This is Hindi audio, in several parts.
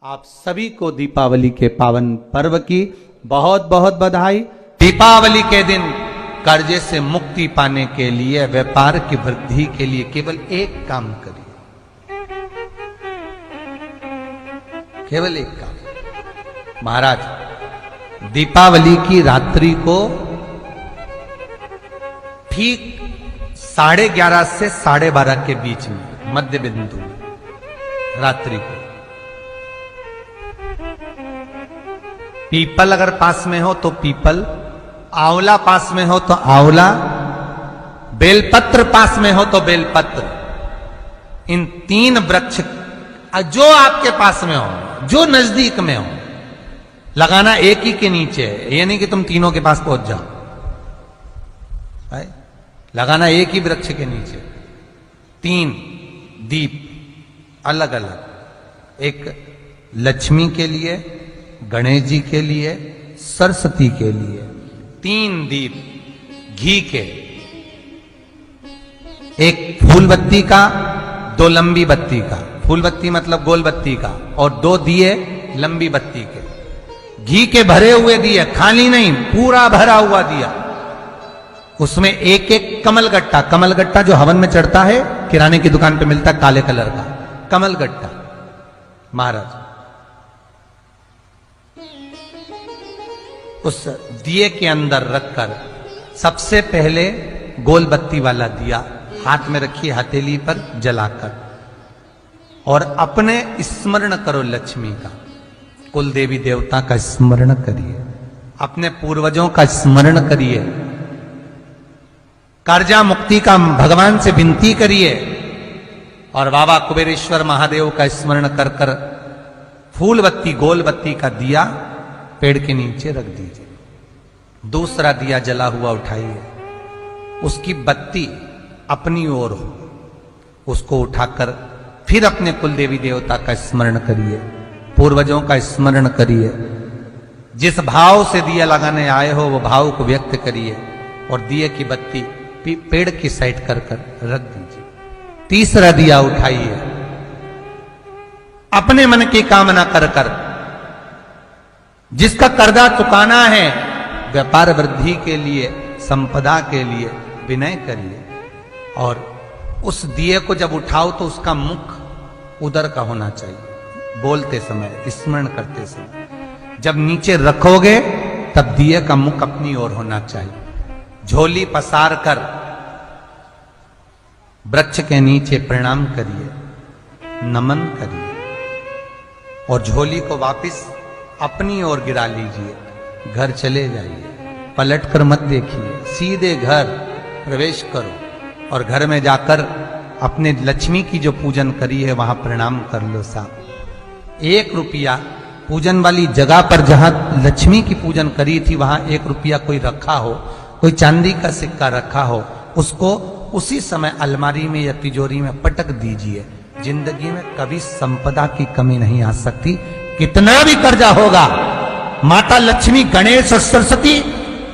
आप सभी को दीपावली के पावन पर्व की बहुत बहुत बधाई। दीपावली के दिन कर्जे से मुक्ति पाने के लिए, व्यापार की वृद्धि के लिए केवल एक काम करिए, केवल एक काम। महाराज, दीपावली की रात्रि को ठीक 11:30 से 12:30 के बीच में, मध्य बिंदु रात्रि को, पीपल अगर पास में हो तो पीपल, आंवला पास में हो तो आंवला, बेलपत्र पास में हो तो बेलपत्र, इन 3 वृक्ष जो आपके पास में हो, जो नजदीक में हो, लगाना एक ही के नीचे। ये नहीं कि तुम तीनों के पास पहुंच जाओ, लगाना एक ही वृक्ष के नीचे। 3 दीप अलग अलग, एक लक्ष्मी के लिए, गणेश जी के लिए, सरस्वती के लिए। 3 दीप घी के, एक फूल बत्ती का, 2 लंबी बत्ती का, फूल बत्ती मतलब गोल बत्ती का, और 2 दिए लंबी बत्ती के, घी के भरे हुए दिए, खाली नहीं, पूरा भरा हुआ दिया। उसमें एक एक कमलगट्टा, कमलगट्टा जो हवन में चढ़ता है, किराने की दुकान पे मिलता है काले कलर का कमलगट्टा। महाराज, उस दिए के अंदर रखकर सबसे पहले गोल बत्ती वाला दिया हाथ में रखिए, हथेली पर जलाकर, और अपने स्मरण करो लक्ष्मी का, कुल देवी देवता का स्मरण करिए, अपने पूर्वजों का स्मरण करिए, कर्जा मुक्ति का भगवान से विनती करिए, और बाबा कुबेरेश्वर महादेव का स्मरण कर कर फूल बत्ती, गोल बत्ती का दिया पेड़ के नीचे रख दीजिए। दूसरा दिया जला हुआ उठाइए, उसकी बत्ती अपनी ओर हो, उसको उठाकर फिर अपने कुल देवी देवता का स्मरण करिए, पूर्वजों का स्मरण करिए, जिस भाव से दिया लगाने आए हो वो भाव को व्यक्त करिए, और दिए की बत्ती पेड़ की साइड कर कर रख दीजिए। तीसरा दिया उठाइए, अपने मन की कामना कर कर, जिसका कर्जा चुकाना है, व्यापार वृद्धि के लिए, संपदा के लिए विनय करिए, और उस दिए को जब उठाओ तो उसका मुख उधर का होना चाहिए, बोलते समय, स्मरण करते समय। जब नीचे रखोगे तब दिए का मुख अपनी ओर होना चाहिए। झोली पसार कर वृक्ष के नीचे प्रणाम करिए, नमन करिए, और झोली को वापस अपनी ओर गिरा लीजिए, घर चले जाइए, पलट कर मत देखिए, सीधे घर प्रवेश करो, और घर में जाकर अपने लक्ष्मी की जो पूजन करी है वहां प्रणाम कर लो साहब। 1 रुपया पूजन वाली जगह पर जहां लक्ष्मी की पूजन करी थी वहां 1 रुपया कोई रखा हो, कोई चांदी का सिक्का रखा हो, उसको उसी समय अलमारी में या तिजोरी में पटक दीजिए। जिंदगी में कभी संपदा की कमी नहीं आ सकती। कितना भी कर्जा होगा, माता लक्ष्मी, गणेश और सरस्वती,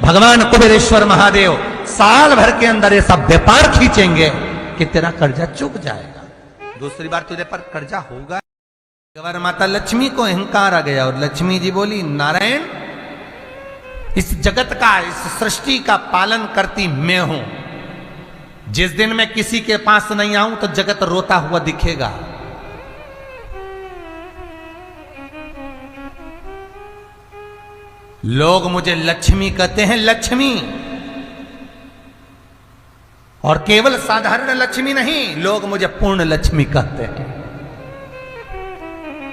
भगवान कुबेरेश्वर महादेव साल भर के अंदर ऐसा व्यापार खींचेंगे कि तेरा कर्जा चुक जाएगा। दूसरी बार तुझे पर कर्जा होगा। अगर माता लक्ष्मी को अहंकार आ गया और लक्ष्मी जी बोली, नारायण, इस जगत का, इस सृष्टि का पालन करती मैं हूं, जिस दिन मैं किसी के पास नहीं आऊं तो जगत रोता हुआ दिखेगा। लोग मुझे लक्ष्मी कहते हैं, लक्ष्मी, और केवल साधारण लक्ष्मी नहीं, लोग मुझे पूर्ण लक्ष्मी कहते हैं।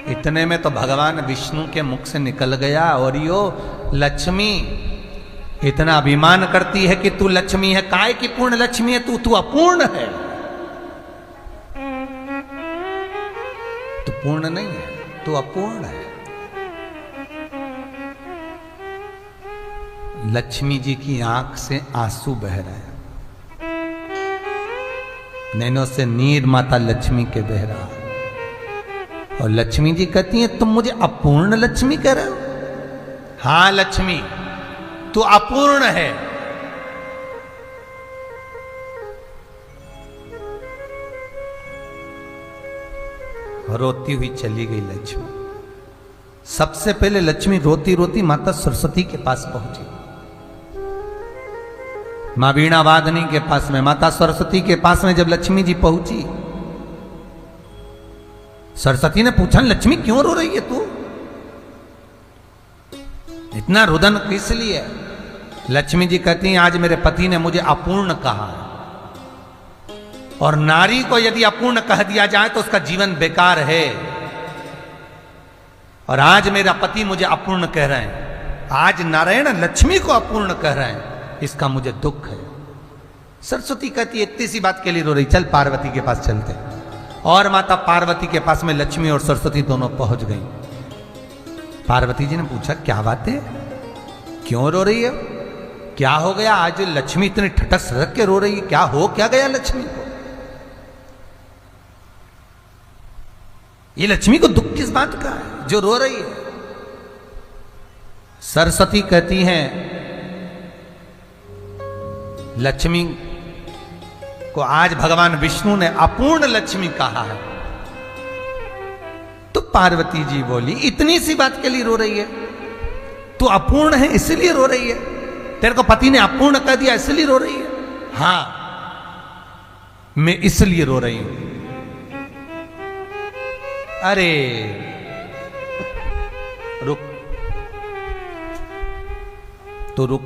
इतने में तो भगवान विष्णु के मुख से निकल गया, और यो लक्ष्मी इतना अभिमान करती है कि तू लक्ष्मी है, काय की पूर्ण लक्ष्मी है तू अपूर्ण है, तू पूर्ण नहीं है, तू अपूर्ण है। लक्ष्मी जी की आंख से आंसू बह रहे हैं, नैनों से नीर माता लक्ष्मी के बह रहा है, और लक्ष्मी जी कहती हैं, तुम मुझे अपूर्ण लक्ष्मी कह रहे हो? हां लक्ष्मी, तू अपूर्ण है। रोती हुई चली गई लक्ष्मी। सबसे पहले लक्ष्मी रोती रोती माता सरस्वती के पास पहुंची, मां वीणा वादनी के पास में, माता सरस्वती के पास में जब लक्ष्मी जी पहुंची, सरस्वती ने पूछा, लक्ष्मी क्यों रो रही है तू, इतना रुदन किस लिए? लक्ष्मी जी कहती हैं, आज मेरे पति ने मुझे अपूर्ण कहा है, और नारी को यदि अपूर्ण कह दिया जाए तो उसका जीवन बेकार है, और आज मेरा पति मुझे अपूर्ण कह रहे हैं, आज नारायण लक्ष्मी को अपूर्ण कह रहे हैं, इसका मुझे दुख है। सरस्वती कहती है, इतनी सी बात के लिए रो रही, चल पार्वती के पास चलते। और माता पार्वती के पास में लक्ष्मी और सरस्वती दोनों पहुंच गई। पार्वती जी ने पूछा, क्या बात है, क्यों रो रही है, क्या हो गया, आज लक्ष्मी इतनी ठटक सड़क के रो रही है, क्या गया लक्ष्मी को? ये लक्ष्मी को दुख किस बात का है जो रो रही है? सरस्वती कहती हैं, लक्ष्मी को आज भगवान विष्णु ने अपूर्ण लक्ष्मी कहा है। तो पार्वती जी बोली, इतनी सी बात के लिए रो रही है, तू अपूर्ण है इसलिए रो रही है, तेरे को पति ने अपूर्ण कह दिया इसलिए रो रही है? हां, मैं इसलिए रो रही हूं। अरे रुक, तो रुक,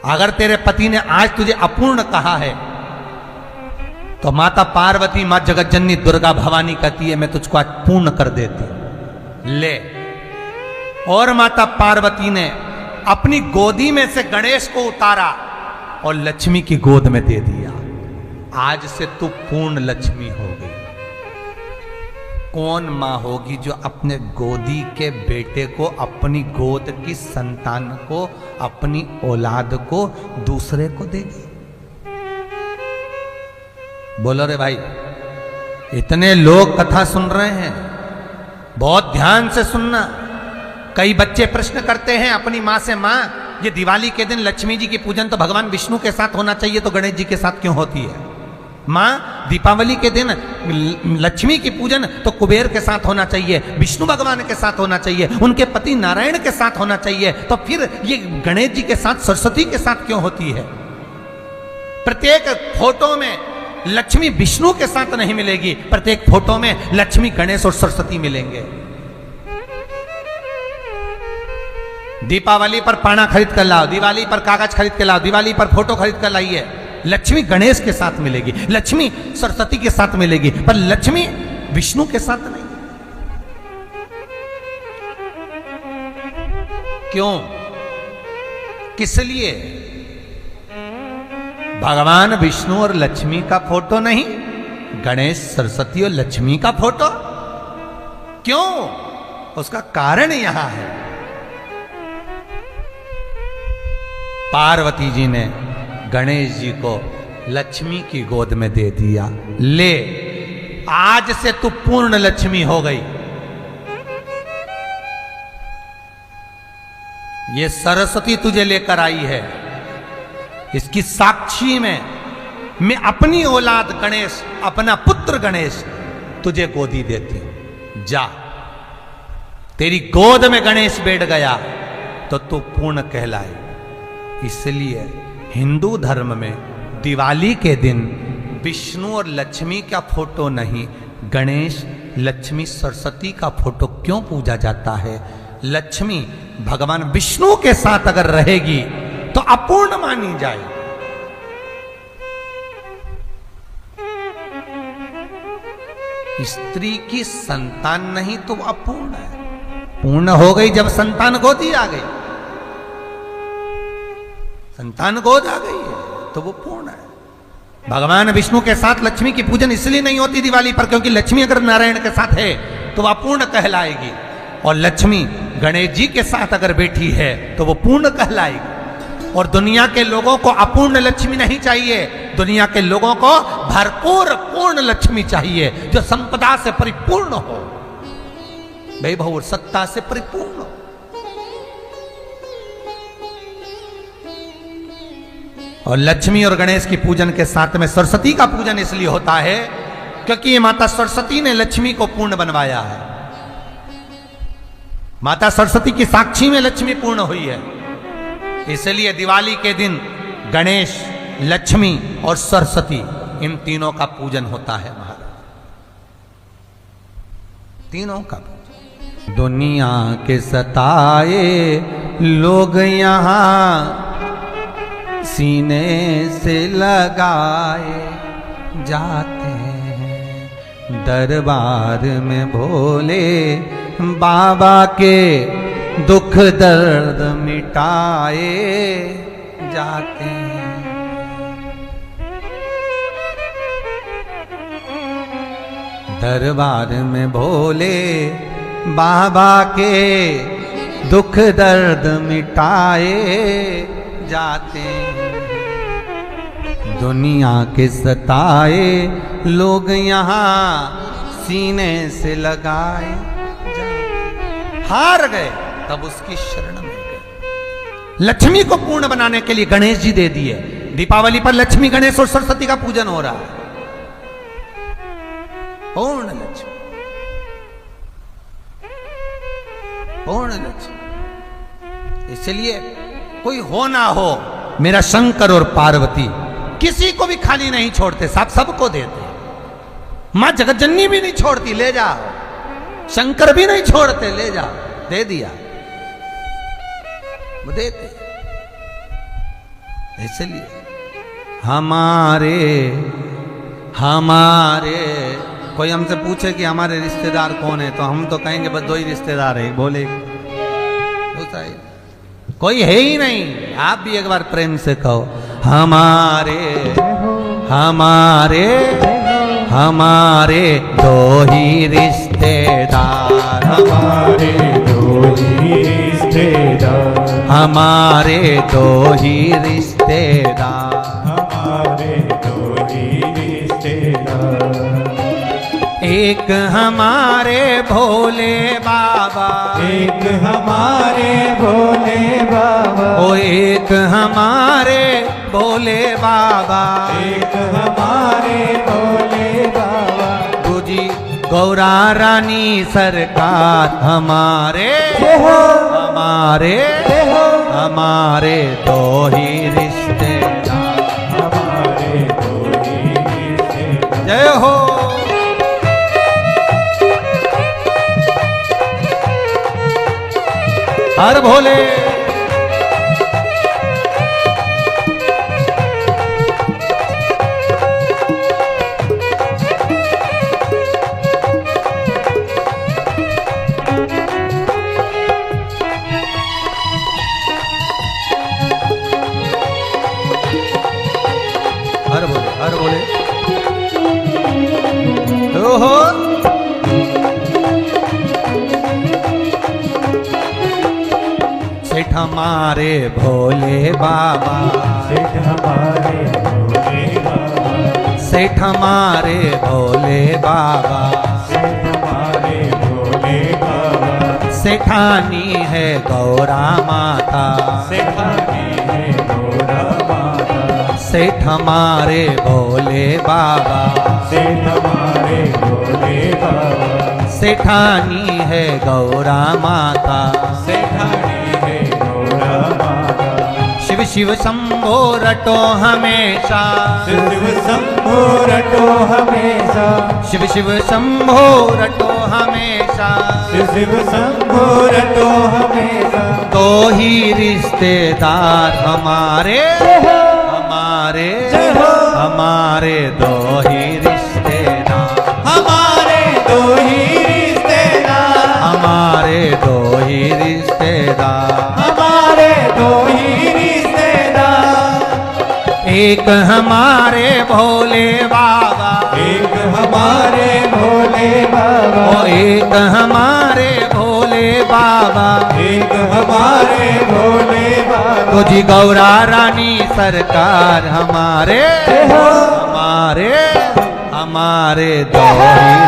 अगर तेरे पति ने आज तुझे अपूर्ण कहा है तो माता पार्वती, मां जगतजननी दुर्गा भवानी कहती है, मैं तुझको आज पूर्ण कर देती। ले, और माता पार्वती ने अपनी गोदी में से गणेश को उतारा और लक्ष्मी की गोद में दे दिया। आज से तू पूर्ण लक्ष्मी हो गई। कौन मां होगी जो अपने गोदी के बेटे को, अपनी गोद की संतान को, अपनी औलाद को दूसरे को देगी? बोलो रे भाई, इतने लोग कथा सुन रहे हैं, बहुत ध्यान से सुनना। कई बच्चे प्रश्न करते हैं अपनी मां से, मां ये दिवाली के दिन लक्ष्मी जी की पूजन तो भगवान विष्णु के साथ होना चाहिए, तो गणेश जी के साथ क्यों होती है? मां दीपावली के दिन लक्ष्मी की पूजन तो कुबेर के साथ होना चाहिए, विष्णु भगवान के साथ होना चाहिए, उनके पति नारायण के साथ होना चाहिए, तो फिर ये गणेश जी के साथ, सरस्वती के साथ क्यों होती है? प्रत्येक फोटो में लक्ष्मी विष्णु के साथ नहीं मिलेगी, प्रत्येक फोटो में लक्ष्मी गणेश और सरस्वती मिलेंगे। दीपावली पर पाना खरीद कर लाओ, दिवाली पर कागज खरीद कर लाओ, दिवाली पर फोटो खरीद कर लाइए, लक्ष्मी गणेश के साथ मिलेगी, लक्ष्मी सरस्वती के साथ मिलेगी, पर लक्ष्मी विष्णु के साथ नहीं। क्यों, किस लिए? भगवान विष्णु और लक्ष्मी का फोटो नहीं, गणेश सरस्वती और लक्ष्मी का फोटो? क्यों? उसका कारण यहां है, पार्वती जी ने गणेश जी को लक्ष्मी की गोद में दे दिया। ले, आज से तू पूर्ण लक्ष्मी हो गई। ये सरस्वती तुझे लेकर आई है, इसकी साक्षी में मैं अपनी औलाद गणेश, अपना पुत्र गणेश तुझे गोदी देती हूं। जा, तेरी गोद में गणेश बैठ गया तो तू पूर्ण कहलाए। इसलिए हिंदू धर्म में दिवाली के दिन विष्णु और लक्ष्मी का फोटो नहीं, गणेश, लक्ष्मी, सरस्वती का फोटो क्यों पूजा जाता है? लक्ष्मी भगवान विष्णु के साथ अगर रहेगी तो अपूर्ण मानी जाए। स्त्री की संतान नहीं तो अपूर्ण है, पूर्ण हो गई जब संतान गोदी आ गई, संतान गोद आ गई है तो वो पूर्ण है। भगवान विष्णु के साथ लक्ष्मी की पूजन इसलिए नहीं होती दिवाली पर, क्योंकि लक्ष्मी अगर नारायण के साथ है तो वह अपूर्ण कहलाएगी, और लक्ष्मी गणेश जी के साथ अगर बैठी है तो वो पूर्ण कहलाएगी। और दुनिया के लोगों को अपूर्ण लक्ष्मी नहीं चाहिए, दुनिया के लोगों को भरपूर पूर्ण लक्ष्मी चाहिए, जो संपदा से परिपूर्ण हो, वैभव और सत्ता से परिपूर्ण हो। और लक्ष्मी और गणेश की पूजन के साथ में सरस्वती का पूजन इसलिए होता है क्योंकि ये माता सरस्वती ने लक्ष्मी को पूर्ण बनवाया है। माता सरस्वती की साक्षी में लक्ष्मी पूर्ण हुई है। इसलिए दिवाली के दिन गणेश, लक्ष्मी और सरस्वती इन तीनों का पूजन होता है महाराज, तीनों का पूजन। दुनिया के सताए लोग यहाँ सीने से लगाए जाते हैं, दरबार में भोले बाबा के दुख दर्द मिटाए जाते हैं। दरबार में भोले बाबा के दुख दर्द मिटाए जाते हैं। दुनिया के सताए लोग यहाँ सीने से लगाए जाते। हार गए तब उसकी शरण में गए। लक्ष्मी को पूर्ण बनाने के लिए गणेश जी दे दिए। दीपावली पर लक्ष्मी, गणेश और सरस्वती का पूजन हो रहा है। पूर्ण लक्ष्मी, पूर्ण लक्ष्मी। इसलिए कोई हो ना हो, मेरा शंकर और पार्वती किसी को भी खाली नहीं छोड़ते, सब सबको देते। मां जगतजननी भी नहीं छोड़ती, ले जाओ। शंकर भी नहीं छोड़ते, ले जाओ, दे दिया, वो देते। इसलिए हमारे कोई हमसे पूछे कि हमारे रिश्तेदार कौन है, तो हम तो कहेंगे बस 2 ही रिश्तेदार है, बोले कोई है ही नहीं। आप भी एक बार प्रेम से कहो, हमारे 2 ही रिश्तेदार, हमारे 2 ही रिश्तेदार, हमारे 2 ही रिश्तेदार, हमारे 2 ही रिश्तेदार। एक हमारे भोले बाबा, एक हमारे भोले बाबा, ओ एक हमारे भोले बाबा, एक हमारे भोले बाबा। दूजी गौरा रानी सरकार, हमारे 2 ही रिश्तेदार, हमारे 2 ही रिश्तेदार। जय हो। हर भोले। हर भोले, हर भोले। ओहो, सेठ हमारे भोले बाबा, सेठ हमारे भोले बाबा, सेठ हमारे भोले बाबा, सेठ हमारे भोले बाबा। सेठानी है गौरा माता, सेठानी है गौरा माता, सेठ हमारे भोले बाबा, सेठ हमारे भोले बाबा। सेठानी है गौरा माता, सेठानी है गौरा माता। शिव शिव शंभो रटो हमेशा, शिव शंभो रटो हमेशा, शिव शिव शंभो रटो हमेशा। शिव शंभो रटो हमेशा। 2 ही रिश्तेदार हमारे, हमारे 2 ही रिश्तेदार, हमारे 2 ही रिश्तेदार, हमारे 2 ही रिश्तेदार। हमारे 2 ही रिश्तेदार। एक हमारे भोले बाबा, एक हमारे भोले बाबा, ओ एक हमारे भोले बाबा, एक हमारे भोले बाबा। तुझी गौरा रानी सरकार, हमारे 2 ही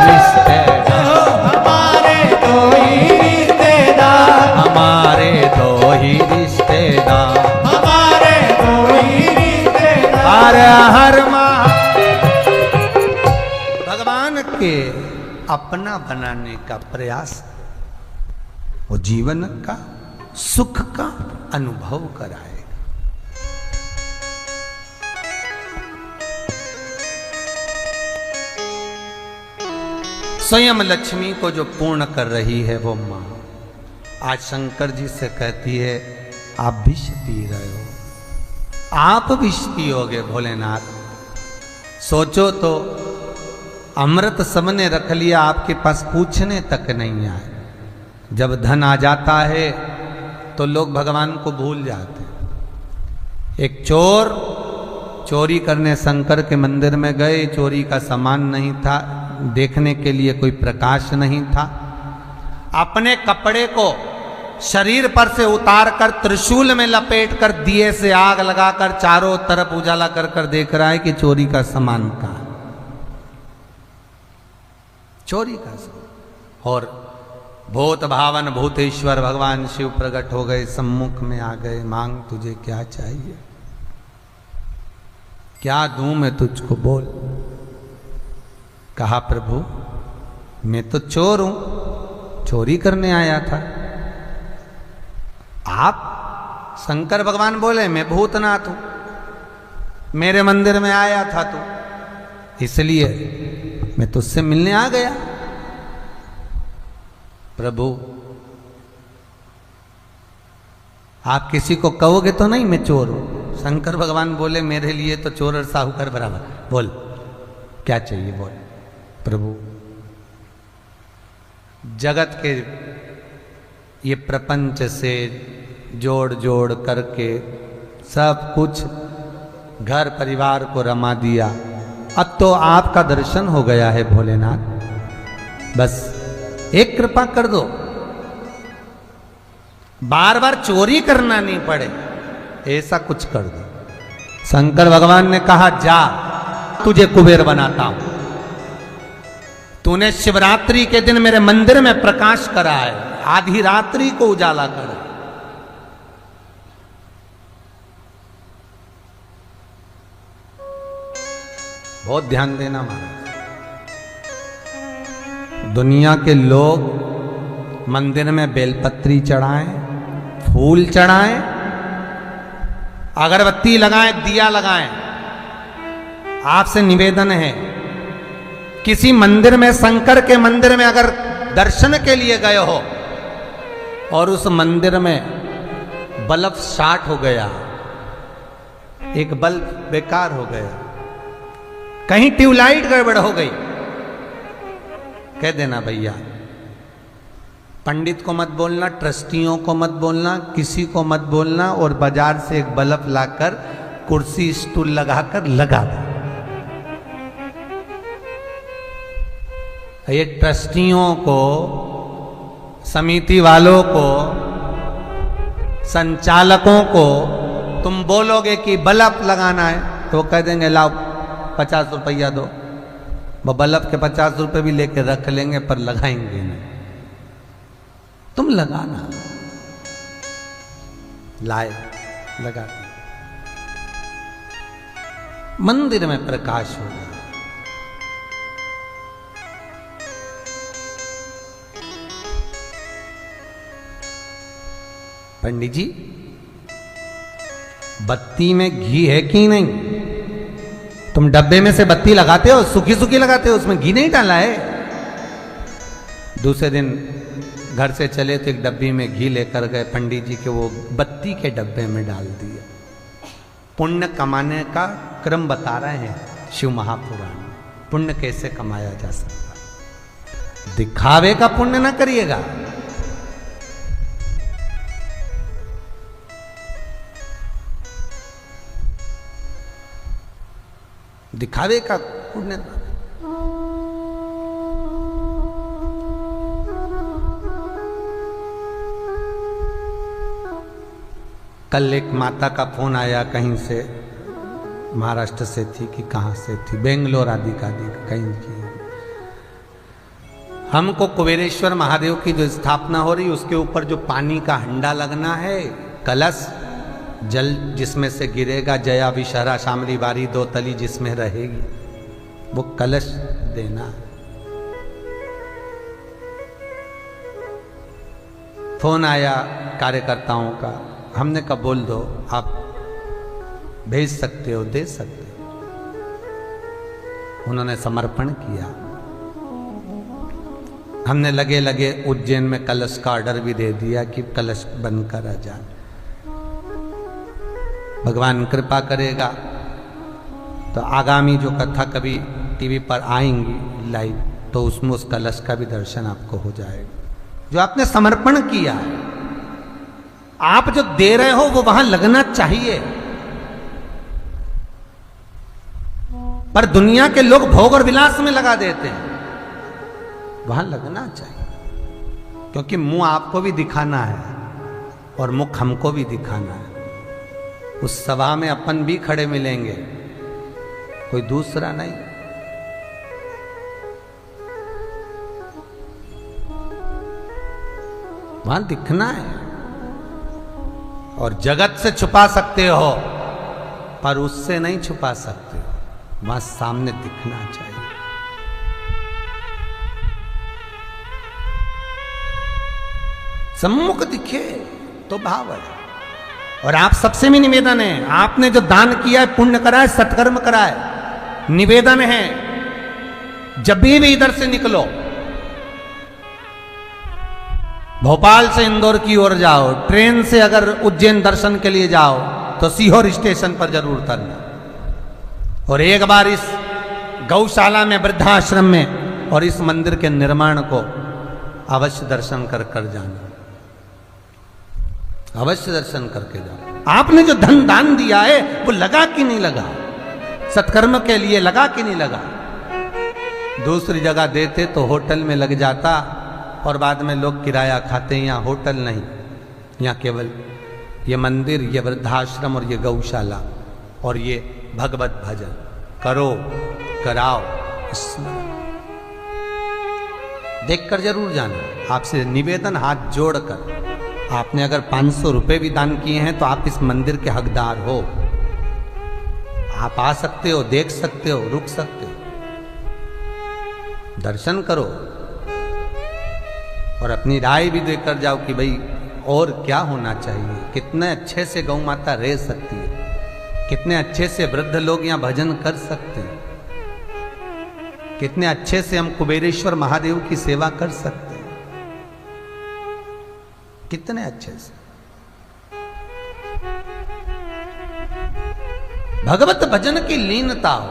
रिश्तेदार, हमारे 2 ही रिश्तेदार, हमारे 2 ही रिश्तेदार। हमारे 2 ही रिश्तेदार। हर हर भगवान के अपना बनाने का प्रयास। वो जीवन का सुख का अनुभव कराएगा। स्वयं लक्ष्मी को जो पूर्ण कर रही है वो मां आज शंकर जी से कहती है आप विष पी रहे हो, आप विष पियोगे भोलेनाथ। सोचो तो अमृत सबने रख लिया, आपके पास पूछने तक नहीं आए। जब धन आ जाता है तो लोग भगवान को भूल जाते हैं। एक चोर चोरी करने शंकर के मंदिर में गए, चोरी का सामान नहीं था, देखने के लिए कोई प्रकाश नहीं था। अपने कपड़े को शरीर पर से उतार कर त्रिशूल में लपेट कर दिए से आग लगाकर चारों तरफ उजाला कर कर देख रहा है कि चोरी का सामान कहां है, चोरी का सामान। और भूत भावन भूतेश्वर भगवान शिव प्रकट हो गए, सम्मुख में आ गए। मांग तुझे क्या चाहिए, क्या दूं मैं तुझको, बोल। कहा प्रभु मैं तो चोर हूं, चोरी करने आया था। आप शंकर भगवान बोले मैं भूतनाथ हूं, मेरे मंदिर में आया था तू, इसलिए मैं तुझसे मिलने आ गया। प्रभु आप किसी को कहोगे तो नहीं मैं चोर हूं। शंकर भगवान बोले मेरे लिए तो चोर और साहूकार बराबर, बोल क्या चाहिए बोल। प्रभु जगत के ये प्रपंच से जोड़ जोड़ करके सब कुछ घर परिवार को रमा दिया, अब तो आपका दर्शन हो गया है भोलेनाथ, बस एक कृपा कर दो, बार बार चोरी करना नहीं पड़े, ऐसा कुछ कर दो। शंकर भगवान ने कहा जा तुझे कुबेर बनाता हूं, तूने शिवरात्रि के दिन मेरे मंदिर में प्रकाश करा है, आधी रात्रि को उजाला करा। बहुत ध्यान देना महाराज, दुनिया के लोग मंदिर में बेलपत्री चढ़ाएं, फूल चढ़ाएं, अगरबत्ती लगाएं, दिया लगाएं। आपसे निवेदन है किसी मंदिर में, शंकर के मंदिर में अगर दर्शन के लिए गए हो और उस मंदिर में बल्ब शॉर्ट हो गया, एक बल्ब बेकार हो गया, कहीं ट्यूबलाइट गड़बड़ हो गई, कह देना भैया, पंडित को मत बोलना, ट्रस्टियों को मत बोलना, किसी को मत बोलना, और बाजार से एक बल्ब लाकर कुर्सी स्टूल लगाकर लगा दो। ये ट्रस्टियों को, समिति वालों को, संचालकों को तुम बोलोगे कि बल्ब लगाना है तो कह देंगे लाओ 50 रुपया दो, वो बल्ब के 50 रुपये भी लेके रख लेंगे पर लगाएंगे नहीं। तुम लगाना, लाए लगा, मंदिर में प्रकाश होगा। पंडित जी बत्ती में घी है कि नहीं? तुम डब्बे में से बत्ती लगाते हो, सूखी सूखी लगाते हो, उसमें घी नहीं डाला है। दूसरे दिन घर से चले तो एक डब्बी में घी लेकर गए, पंडित जी के वो बत्ती के डब्बे में डाल दिया। पुण्य कमाने का क्रम बता रहे हैं शिव महापुराण, पुण्य कैसे कमाया जा सकता। दिखावे का पुण्य ना करिएगा, दिखावे का पुण्य। कल एक माता का फोन आया, कहीं से महाराष्ट्र से थी कि कहाँ से थी, बेंगलोर आदि का कहीं की। हमको कुबेरेश्वर महादेव की जो स्थापना हो रही उसके ऊपर जो पानी का हंडा लगना है, कलश, जल जिसमें से गिरेगा, जया विशहरा शामली बारी दो तली जिसमें रहेगी, वो कलश देना। फोन आया कार्यकर्ताओं का, हमने कहा बोल दो, आप भेज सकते हो, दे सकते हो। उन्होंने समर्पण किया। हमने लगे लगे उज्जैन में कलश का ऑर्डर भी दे दिया कि कलश बनकर आ जाए। भगवान कृपा करेगा तो आगामी जो कथा कभी टीवी पर आएंगी लाइव, तो उसमें उस कलश का भी दर्शन आपको हो जाएगा। जो आपने समर्पण किया है, आप जो दे रहे हो वो वहां लगना चाहिए। पर दुनिया के लोग भोग और विलास में लगा देते हैं, वहां लगना चाहिए। क्योंकि मुंह आपको भी दिखाना है और मुख हमको भी दिखाना है। उस सभा में अपन भी खड़े मिलेंगे, कोई दूसरा नहीं। वहां दिखना है। और जगत से छुपा सकते हो पर उससे नहीं छुपा सकते हो, वहां सामने दिखना चाहिए। सम्मुख दिखे तो भाव है। और आप सबसे भी निवेदन है, आपने जो दान किया है, पुण्य करा है, सत्कर्म करा है, निवेदन है जब भी इधर से निकलो, भोपाल से इंदौर की ओर जाओ, ट्रेन से अगर उज्जैन दर्शन के लिए जाओ तो सीहोर स्टेशन पर जरूर उतरना। और एक बार इस गौशाला में, वृद्धाश्रम में और इस मंदिर के निर्माण को अवश्य दर्शन कर कर जाना। अवश्य दर्शन करके जाओ। आपने जो धन दान दिया है वो लगा कि नहीं लगा, सत्कर्म के लिए लगा कि नहीं लगा। दूसरी जगह देते तो होटल में लग जाता और बाद में लोग किराया खाते हैं। यहाँ होटल नहीं, यहाँ केवल ये मंदिर, ये वृद्धाश्रम और ये गौशाला और ये भगवत भजन करो, कराओ, स्मरण देखकर जरूर जाना। आपसे निवेदन हाथ जोड़कर, आपने अगर 500 रुपए भी दान किए हैं तो आप इस मंदिर के हकदार हो। आप आ सकते हो, देख सकते हो, रुक सकते हो, दर्शन करो और अपनी राय भी देकर जाओ कि भाई और क्या होना चाहिए, कितने अच्छे से गौ माता रह सकती है, कितने अच्छे से वृद्ध लोग यहाँ भजन कर सकते हैं, कितने अच्छे से हम कुबेरेश्वर महादेव की सेवा कर सकते हैं, कितने अच्छे से। भगवत भजन की लीनता हो,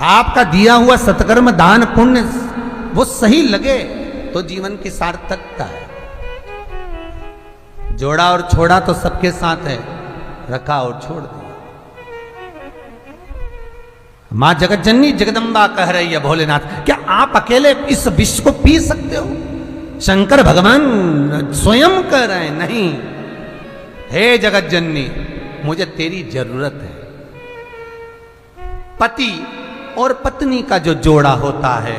आपका दिया हुआ सत्कर्म दान पुण्य वो सही लगे तो जीवन की सार्थकता है। जोड़ा और छोड़ा तो सबके साथ है, रखा और छोड़ दिया। मां जगत जननी जगदम्बा कह रही है भोलेनाथ, क्या आप अकेले इस विश्व को पी सकते हो? शंकर भगवान स्वयं कह रहे हैं, नहीं, हे जगत जननी मुझे तेरी जरूरत है। पति और पत्नी का जो जोड़ा होता है,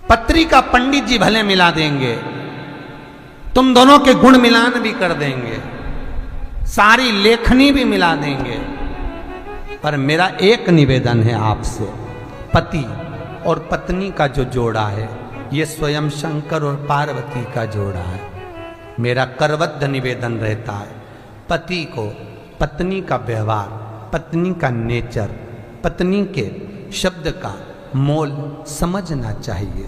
पत्री का पंडित जी भले मिला देंगे, तुम दोनों के गुण मिलान भी कर देंगे, सारी लेखनी भी मिला देंगे, पर मेरा एक निवेदन है आपसे, पति और पत्नी का जो जोड़ा है ये स्वयं शंकर और पार्वती का जोड़ा है। मेरा करबद्ध निवेदन रहता है, पति को पत्नी का व्यवहार, पत्नी का नेचर, पत्नी के शब्द का मोल समझना चाहिए।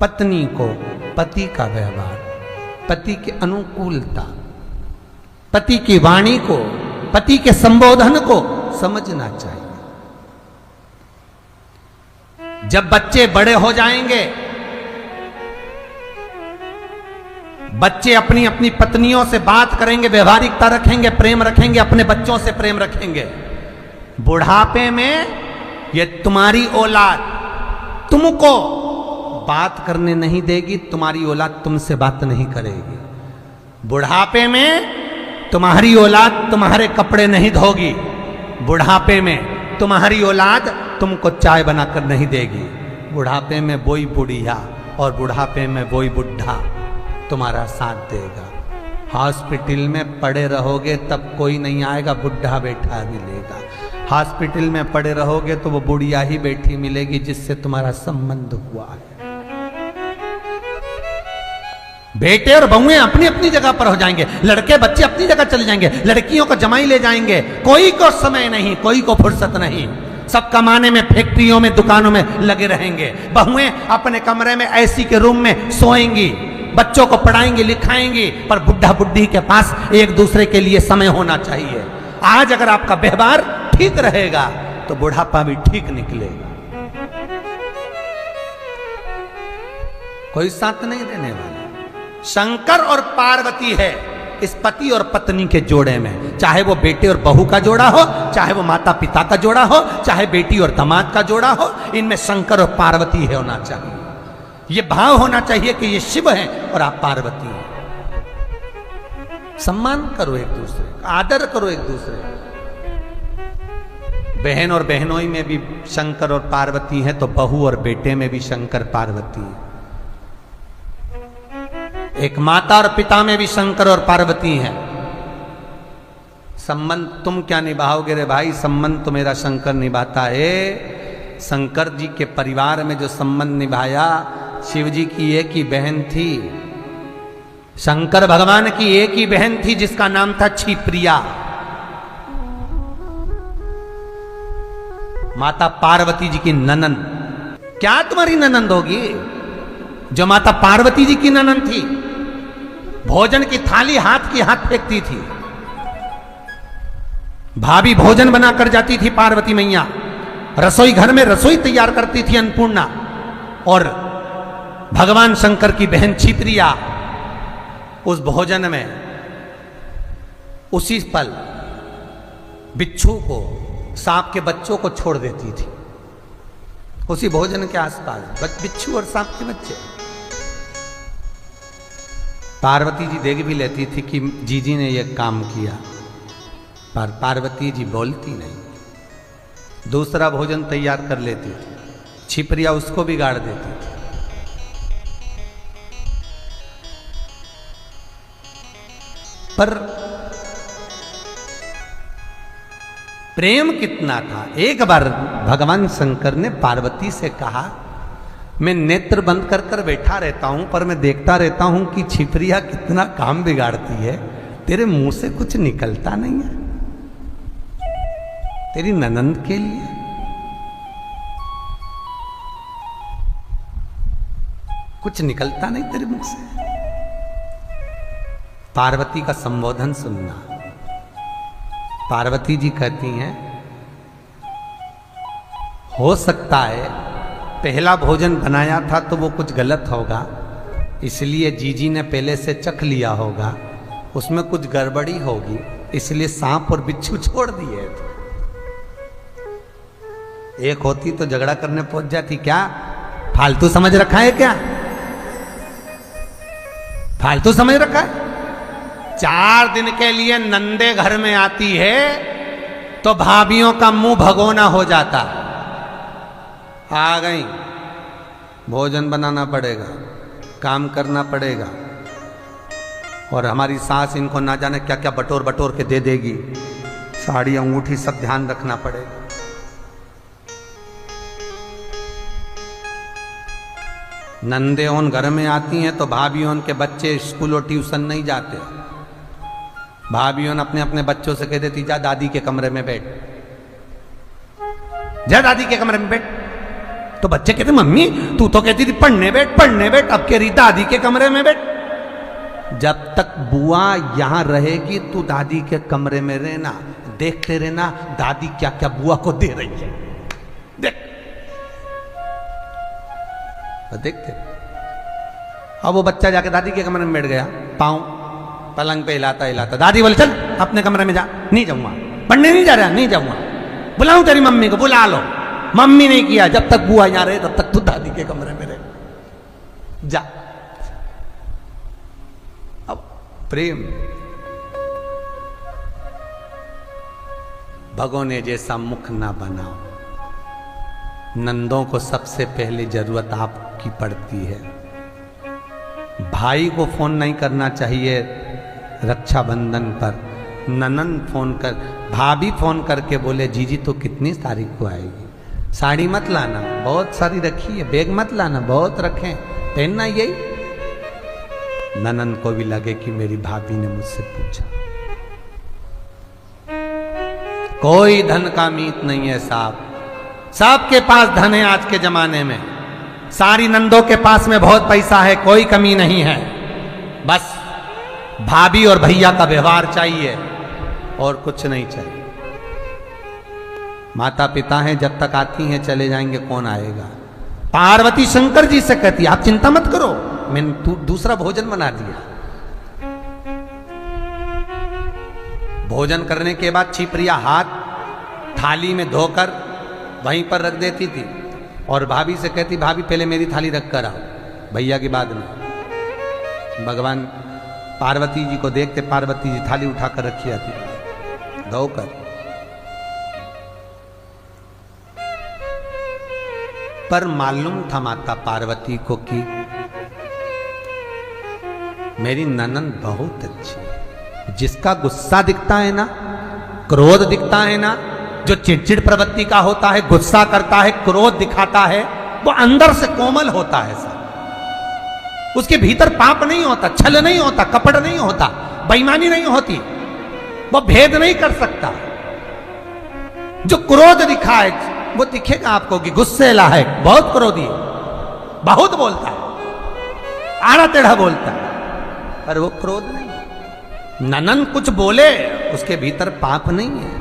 पत्नी को पति का व्यवहार, पति की अनुकूलता, पति की वाणी को, पति के संबोधन को समझना चाहिए। जब बच्चे बड़े हो जाएंगे, बच्चे अपनी अपनी पत्नियों से बात करेंगे, व्यवहारिकता रखेंगे, प्रेम रखेंगे, अपने बच्चों से प्रेम रखेंगे। बुढ़ापे में ये तुम्हारी औलाद तुमको बात करने नहीं देगी, तुम्हारी औलाद तुमसे बात नहीं करेगी। बुढ़ापे में तुम्हारी औलाद तुम्हारे कपड़े नहीं धोगी, बुढ़ापे में तुम्हारी औलाद तुमको चाय बनाकर नहीं देगी। बुढ़ापे में वही बुढ़िया और बुढ़ापे में वही बुढ़ा तुम्हारा साथ देगा। हॉस्पिटल में पड़े रहोगे तब कोई नहीं आएगा, बुढ़ा बैठा मिलेगा। हॉस्पिटल में पड़े रहोगे तो वो बुढ़िया ही बैठी मिलेगी जिससे तुम्हारा संबंध हुआ है। बेटे और बहुएं अपनी अपनी जगह पर हो जाएंगे, लड़के बच्चे अपनी जगह चले जाएंगे, लड़कियों को जमाई ले जाएंगे, कोई को समय नहीं, कोई को फुर्सत नहीं, सब कमाने में, फैक्ट्रियों में, दुकानों में लगे रहेंगे। बहुएं अपने कमरे में एसी के रूम में सोएंगी, बच्चों को पढ़ाएंगी लिखाएंगी, पर बुढ़ा बुढ़ी के पास एक दूसरे के लिए समय होना चाहिए। आज अगर आपका व्यवहार ठीक रहेगा तो बुढ़ापा भी ठीक निकलेगा। कोई साथ नहीं देने वाला। शंकर और पार्वती है इस पति और पत्नी के जोड़े में, चाहे वो बेटे और बहू का जोड़ा हो, चाहे वो माता पिता का जोड़ा हो, चाहे बेटी और दामाद का जोड़ा हो, इनमें शंकर और पार्वती है होना चाहिए। ये भाव होना चाहिए कि ये शिव है और आप पार्वती हैं। सम्मान करो एक दूसरे का, आदर करो एक दूसरे का। बहन और बहनोई में भी शंकर और पार्वती हैं, तो बहू और बेटे में भी शंकर पार्वती है। एक माता और पिता में भी शंकर और पार्वती हैं। संबंध तुम क्या निभाओगे रे भाई, संबंध तो मेरा शंकर निभाता है। शंकर जी के परिवार में जो संबंध निभाया, शिव जी की एक ही बहन थी, शंकर भगवान की एक ही बहन थी जिसका नाम था क्षिप्रिया। माता पार्वती जी की ननंद। क्या तुम्हारी ननंद होगी जो माता पार्वती जी की ननंद थी? भोजन की थाली हाथ की हाथ फेंकती थी, भाभी भोजन बनाकर जाती थी पार्वती मैया, रसोई घर में रसोई तैयार करती थी अन्नपूर्णा, और भगवान शंकर की बहन क्षिप्रिया उस भोजन में उसी पल बिच्छू को, सांप के बच्चों को छोड़ देती थी उसी भोजन के आसपास, बिच्छू और सांप के बच्चे। पार्वती जी देख भी लेती थी कि जीजी ने यह काम किया, पर पार्वती जी बोलती नहीं, दूसरा भोजन तैयार कर लेती थी, क्षिप्रिया उसको बिगाड़ देती थी। पर प्रेम कितना था। एक बार भगवान शंकर ने पार्वती से कहा, मैं नेत्र बंद कर कर बैठा रहता हूं, पर मैं देखता रहता हूं कि क्षिप्रिया कितना काम बिगाड़ती है, तेरे मुंह से कुछ निकलता नहीं है तेरी ननंद के लिए। कुछ निकलता नहीं तेरे मुंह से। पार्वती का संबोधन सुनना। पार्वती जी कहती हैं, हो सकता है पहला भोजन बनाया था तो वो कुछ गलत होगा, इसलिए जीजी ने पहले से चख लिया होगा, उसमें कुछ गड़बड़ी होगी, इसलिए सांप और बिच्छू छोड़ दिए। एक होती तो झगड़ा करने पहुंच जाती, क्या फालतू समझ रखा है? क्या फालतू समझ रखा है? 4 दिन के लिए नंदे घर में आती है तो भाभियों का मुंह भगोना हो जाता। आ गई, भोजन बनाना पड़ेगा, काम करना पड़ेगा, और हमारी सास इनको ना जाने क्या क्या बटोर बटोर के दे देगी, साड़ी अंगूठी सब ध्यान रखना पड़ेगा। नंदे उन घर में आती हैं तो भाभियों के बच्चे स्कूल और ट्यूशन नहीं जाते, भाभियों अपने अपने बच्चों से कह देती, जा दादी के कमरे में बैठ, जा दादी के कमरे में बैठ। तो बच्चे कहते, मम्मी तू तो कहती थी पढ़ने बैठ पढ़ने बैठ, अब कह रही दादी के कमरे में बैठ। जब तक बुआ यहां रहेगी तू दादी के कमरे में रहना, देखते रहना दादी क्या क्या बुआ को दे रही है, देख। तो देखते। अब वो बच्चा जाके दादी के कमरे में बैठ गया, पांव पलंग पे हिलाता हिलाता, दादी बोले चल अपने कमरे में जा। नहीं जाऊंगा, पढ़ने नहीं जा रहा, नहीं जाऊंगा। बुलाऊं तेरी मम्मी को? बुला लो। मम्मी नहीं किया, जब तक बुआ यहां रहे तब तक तू दादी के कमरे में रहे, जा। अब प्रेम भगोने जैसा मुख ना बनाओ। नंदों को सबसे पहले जरूरत आपकी पड़ती है। भाई को फोन नहीं करना चाहिए रक्षाबंधन पर, ननन फोन कर, भाभी फोन करके बोले जीजी तो कितनी तारीख को आएगी, साड़ी मत लाना, बहुत सारी रखी है, बैग मत लाना, बहुत रखें, पहनना यही। ननन को भी लगे कि मेरी भाभी ने मुझसे पूछा। कोई धन का मीत नहीं है साहब, सबके पास धन है आज के जमाने में। सारी नंदों के पास में बहुत पैसा है, कोई कमी नहीं है। बस भाभी और भैया का व्यवहार चाहिए और कुछ नहीं चाहिए। माता पिता हैं, जब तक आती हैं चले जाएंगे, कौन आएगा। पार्वती शंकर जी से कहती आप चिंता मत करो, मैंने दूसरा भोजन बना दिया। भोजन करने के बाद छिप्रिया हाथ थाली में धोकर वहीं पर रख देती थी और भाभी से कहती भाभी पहले मेरी थाली रख कर आओ, भैया की बाद में। भगवान पार्वती जी को देखते पार्वती जी थाली उठाकर रखी आती धोकर। पर मालूम था माता पार्वती को कि मेरी ननन बहुत अच्छी है। जिसका गुस्सा दिखता है ना, क्रोध दिखता है ना, जो चिड़चिड़ प्रवृत्ति का होता है, गुस्सा करता है, क्रोध दिखाता है, वो अंदर से कोमल होता है सर। उसके भीतर पाप नहीं होता, छल नहीं होता, कपट नहीं होता, बेईमानी नहीं होती, वो भेद नहीं कर सकता। जो क्रोध दिखाए वो दिखेगा आपको कि गुस्सेला है, बहुत क्रोधी है, बहुत बोलता है, आड़ा टेढ़ा बोलता है, पर वो क्रोध नहीं। ननन कुछ बोले उसके भीतर पाप नहीं है,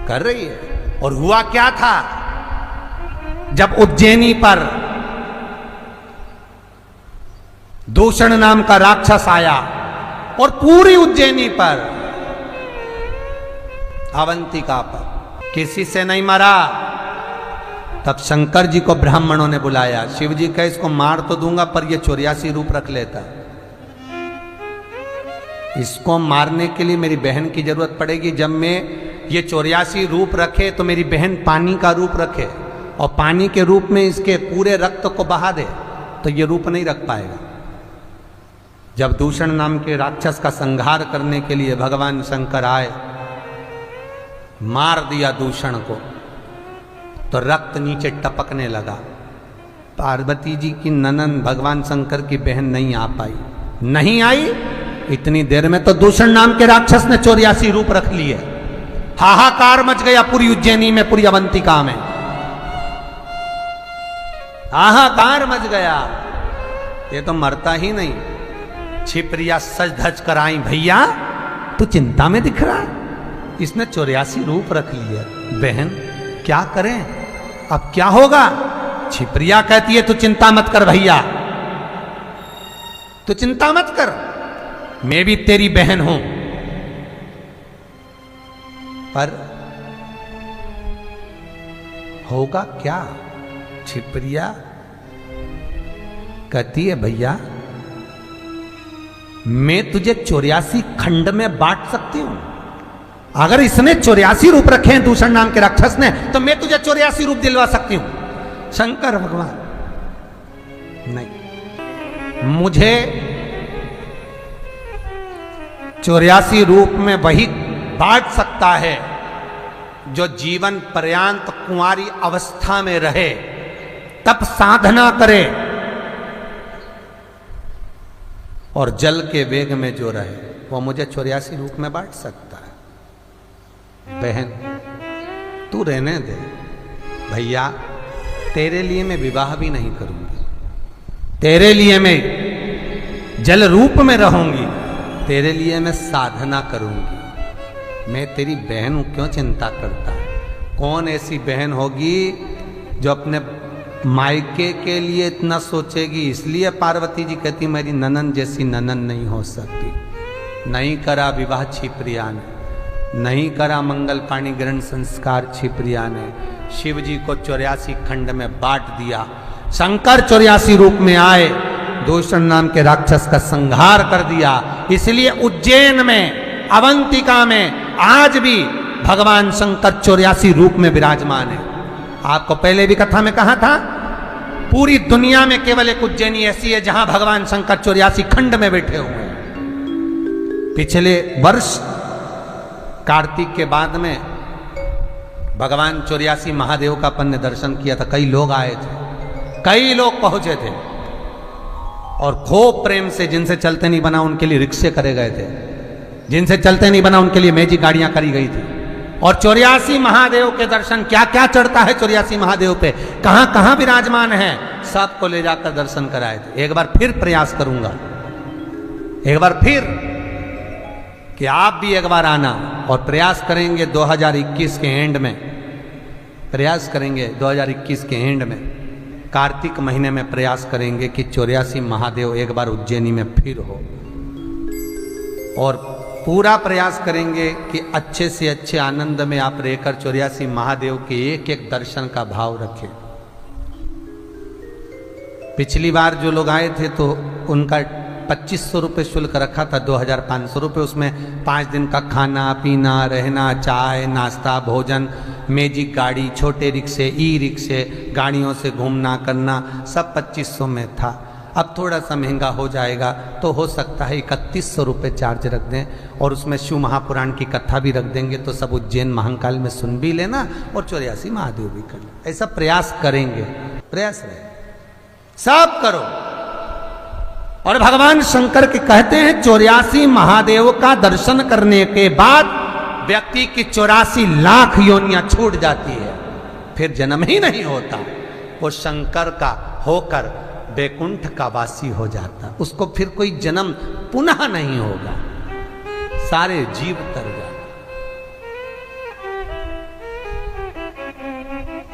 कर रही है। और हुआ क्या था, जब उज्जैनी पर दूषण नाम का राक्षस आया और पूरी उज्जैनी पर, अवंतिका पर किसी से नहीं मरा, तब शंकर जी को ब्राह्मणों ने बुलाया। शिव जी कहे इसको मार तो दूंगा पर ये 84 रूप रख लेता, इसको मारने के लिए मेरी बहन की जरूरत पड़ेगी। जब मैं ये 84 रूप रखे तो मेरी बहन पानी का रूप रखे और पानी के रूप में इसके पूरे रक्त को बहा दे, तो ये रूप नहीं रख पाएगा। जब दूषण नाम के राक्षस का संहार करने के लिए भगवान शंकर आए, मार दिया दूषण को, तो रक्त नीचे टपकने लगा। पार्वती जी की ननन भगवान शंकर की बहन नहीं आ पाई, नहीं आई। इतनी देर में तो दूषण नाम के राक्षस ने 84 रूप रख लिए। हाहाकार मच गया पूरी उज्जैनी में, पूरी अवंतिका में हाहाकार मच गया। ये तो मरता ही नहीं। छिपरिया सज धज कर आई, भैया तू चिंता में दिख रहा है, इसने 84 रूप रख लिया। बहन क्या करें, अब क्या होगा। छिपरिया कहती है तू चिंता मत कर भैया, तू चिंता मत कर, मैं भी तेरी बहन हूं। पर होगा क्या। छिपरिया कहती है भैया मैं तुझे 84 खंड में बांट सकती हूं। अगर इसने 84 रूप रखे हैं दूषण नाम के राक्षस ने, तो मैं तुझे 84 रूप दिलवा सकती हूं। शंकर भगवान नहीं, मुझे 84 रूप में वही बांट सकता है जो जीवन पर्यंत कुंवारी अवस्था में रहे, तप साधना करे और जल के वेग में जो रहे, वो मुझे 84 रूप में बांट सकता है। बहन तू रहने दे, भैया तेरे लिए मैं विवाह भी नहीं करूंगी, तेरे लिए मैं जल रूप में रहूंगी, तेरे लिए मैं साधना करूंगी। मैं तेरी बहन हूं, क्यों चिंता करता है। कौन ऐसी बहन होगी जो अपने मायके के लिए इतना सोचेगी। इसलिए पार्वती जी कहती मेरी ननन जैसी ननन नहीं हो सकती। नहीं करा विवाह छिपरिया ने, नहीं करा मंगल पाणी ग्रहण संस्कार छिपरिया ने, शिव जी को 84 खंड में बांट दिया। शंकर 84 रूप में आए, दूषण नाम के राक्षस का संहार कर दिया। इसलिए उज्जैन में, अवंतिका में आज भी भगवान शंकर 84 रूप में विराजमान है। आपको पहले भी कथा में कहा था, पूरी दुनिया में केवल एक उज्जैनी ऐसी है जहां भगवान शंकर 84 खंड में बैठे हुए हैं। पिछले वर्ष कार्तिक के बाद में भगवान 84 महादेव का अपन ने दर्शन किया था। कई लोग आए थे, कई लोग पहुंचे थे और खूब प्रेम से जिनसे चलते नहीं बना उनके लिए रिक्शे करे गए थे, जिनसे चलते नहीं बना उनके लिए मैजिक गाड़ियां करी गई थी। और 84 महादेव के दर्शन, क्या क्या चढ़ता है 84 महादेव पे, कहां कहां विराजमान है, सबको ले जाकर दर्शन कराए थे। एक बार फिर प्रयास करूंगा, एक बार फिर कि आप भी एक बार आना और प्रयास करेंगे 2021 के एंड में, प्रयास करेंगे 2021 के एंड में, कार्तिक महीने में प्रयास करेंगे कि 84 महादेव एक बार उज्जैनी में फिर हो। और पूरा प्रयास करेंगे कि अच्छे से अच्छे आनंद में आप रहकर 84 महादेव के एक एक दर्शन का भाव रखें। पिछली बार जो लोग आए थे तो उनका 2500 रुपये शुल्क रखा था, 2500 रुपये, उसमें 5 दिन का खाना पीना रहना, चाय नाश्ता भोजन, मैजिक गाड़ी, छोटे रिक्शे, ई रिक्शे, गाड़ियों से घूमना करना, सब 2500 में था। अब थोड़ा सा महंगा हो जाएगा तो हो सकता है 3100 रुपये चार्ज रख दें और उसमें शिव महापुराण की कथा भी रख देंगे, तो सब उज्जैन महाकाल में सुन भी लेना और 84 महादेव भी कर लेना। ऐसा प्रयास करेंगे, प्रयास रहे, सब करो। और भगवान शंकर के कहते हैं 84 महादेव का दर्शन करने के बाद व्यक्ति की 84 लाख योनियां छूट जाती है, फिर जन्म ही नहीं होता, वो शंकर का होकर बैकुंठ का वासी हो जाता, उसको फिर कोई जन्म पुनः नहीं होगा, सारे जीव तर जाते।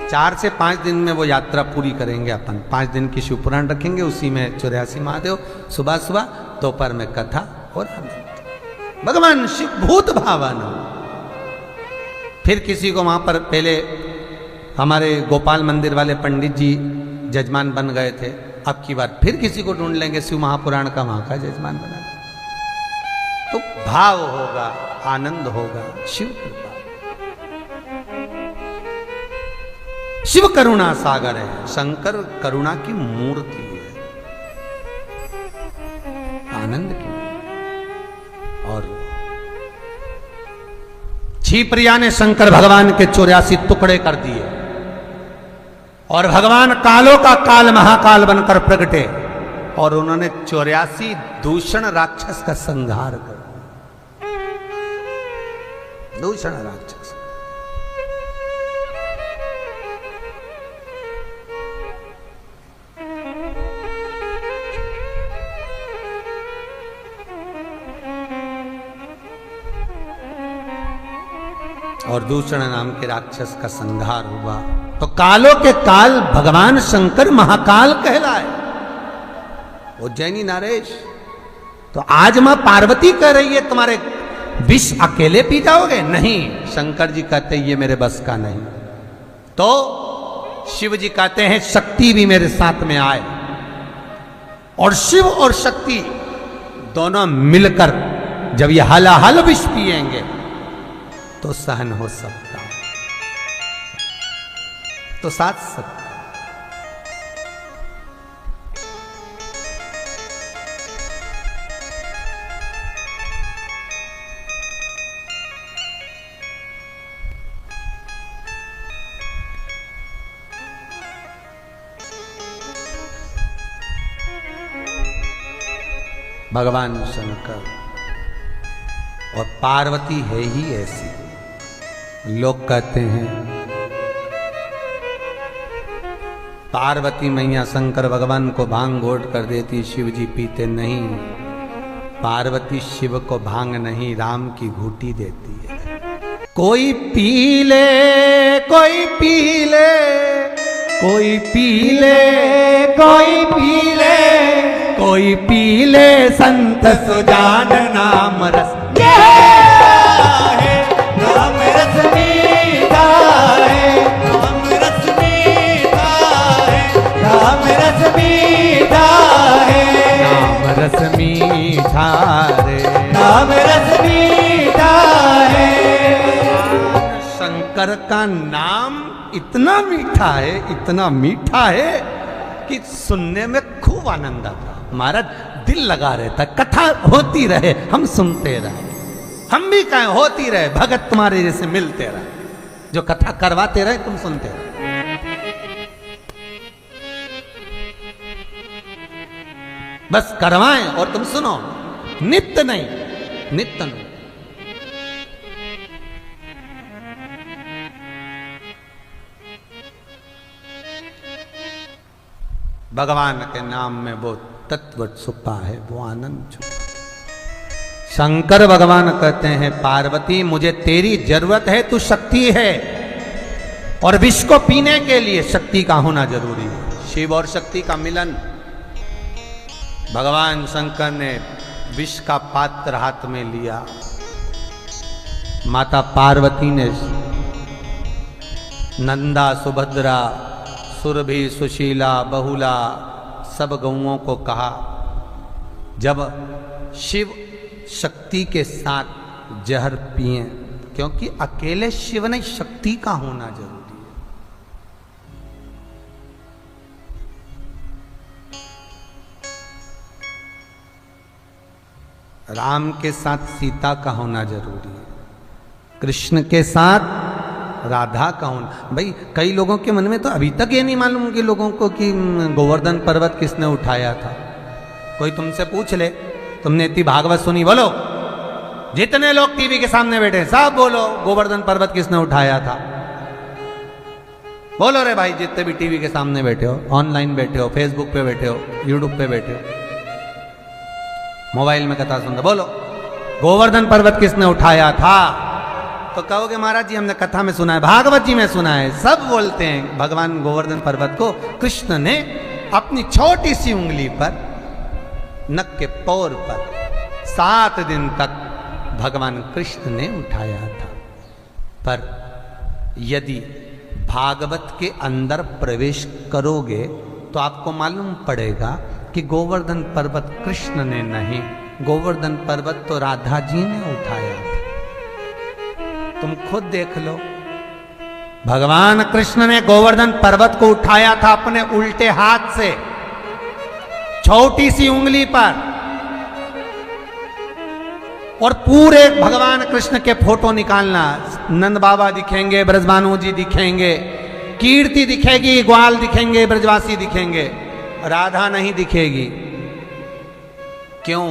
4 से 5 दिन में वो यात्रा पूरी करेंगे अपन, 5 दिन की शिव पुराण रखेंगे, उसी में 84 महादेव, सुबह सुबह, दोपहर में कथा और आनंद। भगवान शिव भूत भावन हो। फिर किसी को वहां पर, पहले हमारे गोपाल मंदिर वाले पंडित जी जजमान बन गए थे, अब की बार फिर किसी को ढूंढ लेंगे शिव महापुराण का वहां का जजमान बना, तो भाव होगा, आनंद होगा। शिव कृपा, शिव करुणा सागर है, शंकर करुणा की मूर्ति है, आनंद की। और छिप्रिया ने शंकर भगवान के 84 टुकड़े कर दिए और भगवान कालों का काल महाकाल बनकर प्रगटे और उन्होंने 84 दूषण राक्षस का संहार कर दिया। दूषण राक्षस, और दूषण नाम के राक्षस का संहार हुआ। तो कालों के काल भगवान शंकर महाकाल कहलाए, उज्जैनी नरेश। तो आज मां पार्वती कह रही है तुम्हारे विष अकेले पी जाओगे, नहीं, शंकर जी कहते ये मेरे बस का नहीं। तो शिव जी कहते हैं शक्ति भी मेरे साथ में आए, और शिव और शक्ति दोनों मिलकर जब ये हलाहल विष पिएंगे तो सहन हो सकता, तो साथ सकता। भगवान शंकर और पार्वती है ही ऐसी। लोग कहते हैं पार्वती मैया शंकर भगवान को भांग घोट कर देती, शिव जी पीते नहीं। पार्वती शिव को भांग नहीं, राम की घूटी देती है। कोई पी ले, कोई पी ले, कोई पी ले, कोई पी ले, कोई पी ले संत सुजान नाम रस रस मीठा रे, नाम रस मीठा है। शंकर का नाम इतना मीठा है, इतना मीठा है कि सुनने में खूब आनंद आता, हमारा दिल लगा रहता, कथा होती रहे, हम सुनते रहे, हम भी कहें होती रहे, भगत तुम्हारे जैसे मिलते रहे, जो कथा करवाते रहे तुम सुनते रहे। बस करवाएं और तुम सुनो, नित्य नहीं, नित्य नहीं। भगवान के नाम में वो तत्व छुपा है, वो आनंद छुपा। शंकर भगवान कहते हैं पार्वती मुझे तेरी जरूरत है, तू शक्ति है और विष को पीने के लिए शक्ति का होना जरूरी है। शिव और शक्ति का मिलन। भगवान शंकर ने विष का पात्र हाथ में लिया, माता पार्वती ने नंदा, सुभद्रा, सुरभि, सुशीला, बहुला सब गौओं को कहा जब शिव शक्ति के साथ जहर पिए, क्योंकि अकेले शिव नहीं, शक्ति का होना जरूरी है। राम के साथ सीता का होना जरूरी है, कृष्ण के साथ राधा का होना। भाई कई लोगों के मन में तो अभी तक ये नहीं मालूम कि लोगों को कि गोवर्धन पर्वत किसने उठाया था। कोई तुमसे पूछ ले तुमने इतनी भागवत सुनी, बोलो जितने लोग टीवी के सामने बैठे सब बोलो गोवर्धन पर्वत किसने उठाया था। बोलो रे भाई, जितने भी टीवी के सामने बैठे हो, ऑनलाइन बैठे हो, फेसबुक पे बैठे हो, यूट्यूब पे बैठे हो, मोबाइल में कथा सुनते, बोलो गोवर्धन पर्वत किसने उठाया था। तो कहोगे महाराज जी हमने कथा में सुना है, भागवत जी में सुना है। सब बोलते हैं भगवान गोवर्धन पर्वत को कृष्ण ने अपनी छोटी सी उंगली पर, नक के पौर पर 7 दिन तक भगवान कृष्ण ने उठाया था। पर यदि भागवत के अंदर प्रवेश करोगे तो आपको मालूम पड़ेगा कि गोवर्धन पर्वत कृष्ण ने नहीं, गोवर्धन पर्वत तो राधा जी ने उठाया था। तुम खुद देख लो, भगवान कृष्ण ने गोवर्धन पर्वत को उठाया था अपने उल्टे हाथ से, छोटी सी उंगली पर, और पूरे भगवान कृष्ण के फोटो निकालना, नंद बाबा दिखेंगे, ब्रजभानु जी दिखेंगे, कीर्ति दिखेगी, ग्वाल दिखेंगे, ब्रजवासी दिखेंगे, राधा नहीं दिखेगी। क्यों?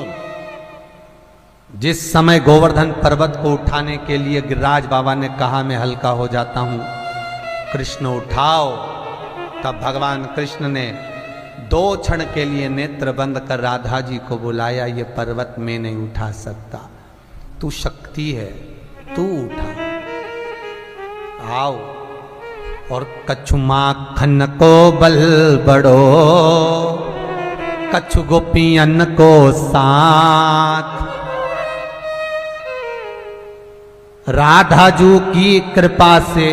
जिस समय गोवर्धन पर्वत को उठाने के लिए गिरिराज बाबा ने कहा मैं हल्का हो जाता हूं, कृष्ण उठाओ, तब भगवान कृष्ण ने 2 क्षण के लिए नेत्र बंद कर राधा जी को बुलाया, ये पर्वत मैं नहीं उठा सकता, तू शक्ति है, तू उठा, आओ। और कछु माखन को बल बड़ो, कछु गोपियन को साथ, राधा जू की कृपा से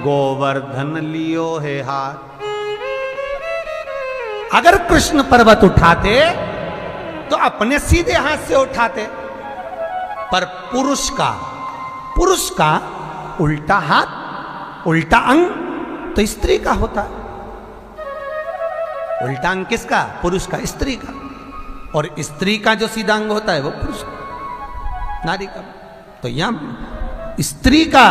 गोवर्धन लियो है हाथ। अगर कृष्ण पर्वत उठाते तो अपने सीधे हाथ से उठाते, पर पुरुष का उल्टा हाथ, उल्टा अंग तो स्त्री का होता है। उल्टा अंग किसका? पुरुष का, स्त्री का। और स्त्री का जो सीधा अंग होता है वो पुरुष का, नारी का। तो यहां स्त्री का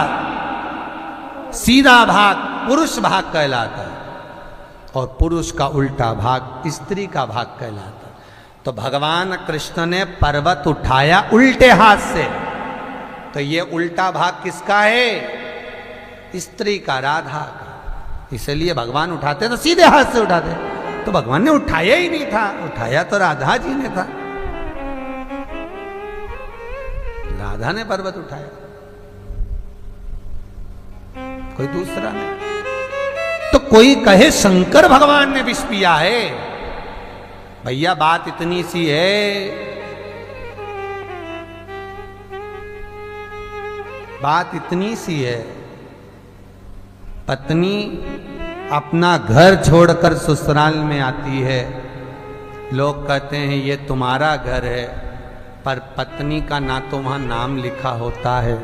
सीधा भाग पुरुष भाग कहलाता है और पुरुष का उल्टा भाग स्त्री का भाग कहलाता है। तो भगवान कृष्ण ने पर्वत उठाया उल्टे हाथ से, तो ये उल्टा भाग किसका है? स्त्री का, राधा का। इसलिए भगवान उठाते तो सीधे हाथ से उठाते, तो भगवान ने उठाया ही नहीं था, उठाया तो राधा जी ने था। राधा ने पर्वत उठाया, कोई दूसरा नहीं। तो कोई कहे शंकर भगवान ने विष पिया है, भैया बात इतनी सी है, बात इतनी सी है, पत्नी अपना घर छोड़कर ससुराल में आती है, लोग कहते हैं ये तुम्हारा घर है, पर पत्नी का ना तो वहाँ नाम लिखा होता है,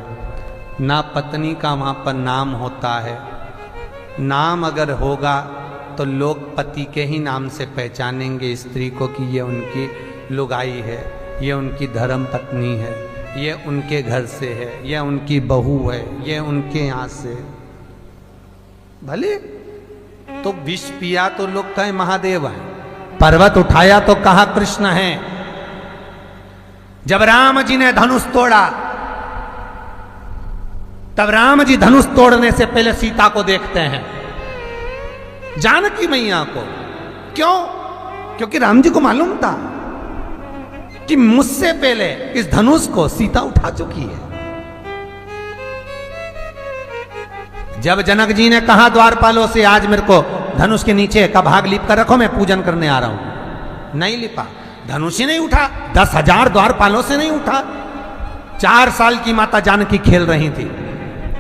ना पत्नी का वहाँ पर नाम होता है। नाम अगर होगा तो लोग पति के ही नाम से पहचानेंगे स्त्री को कि ये उनकी लुगाई है, ये उनकी धर्म पत्नी है, ये उनके घर से है, ये उनकी बहू है, ये उनके यहाँ से। भले तो विष पिया तो लोग कहें महादेव हैं, पर्वत उठाया तो कहा कृष्ण है। जब राम जी ने धनुष तोड़ा तब राम जी धनुष तोड़ने से पहले सीता को देखते हैं, जानकी मैया को। क्यों? क्योंकि राम जी को मालूम था कि मुझसे पहले इस धनुष को सीता उठा चुकी है। जब जनक जी ने कहा द्वारपालों से आज मेरे को धनुष के नीचे का भाग लिप कर रखो, मैं पूजन करने आ रहा हूं, नहीं लिपा, धनुष ही नहीं उठा। 10,000 द्वारपालों से नहीं उठा। 4 साल की माता जानकी खेल रही थी।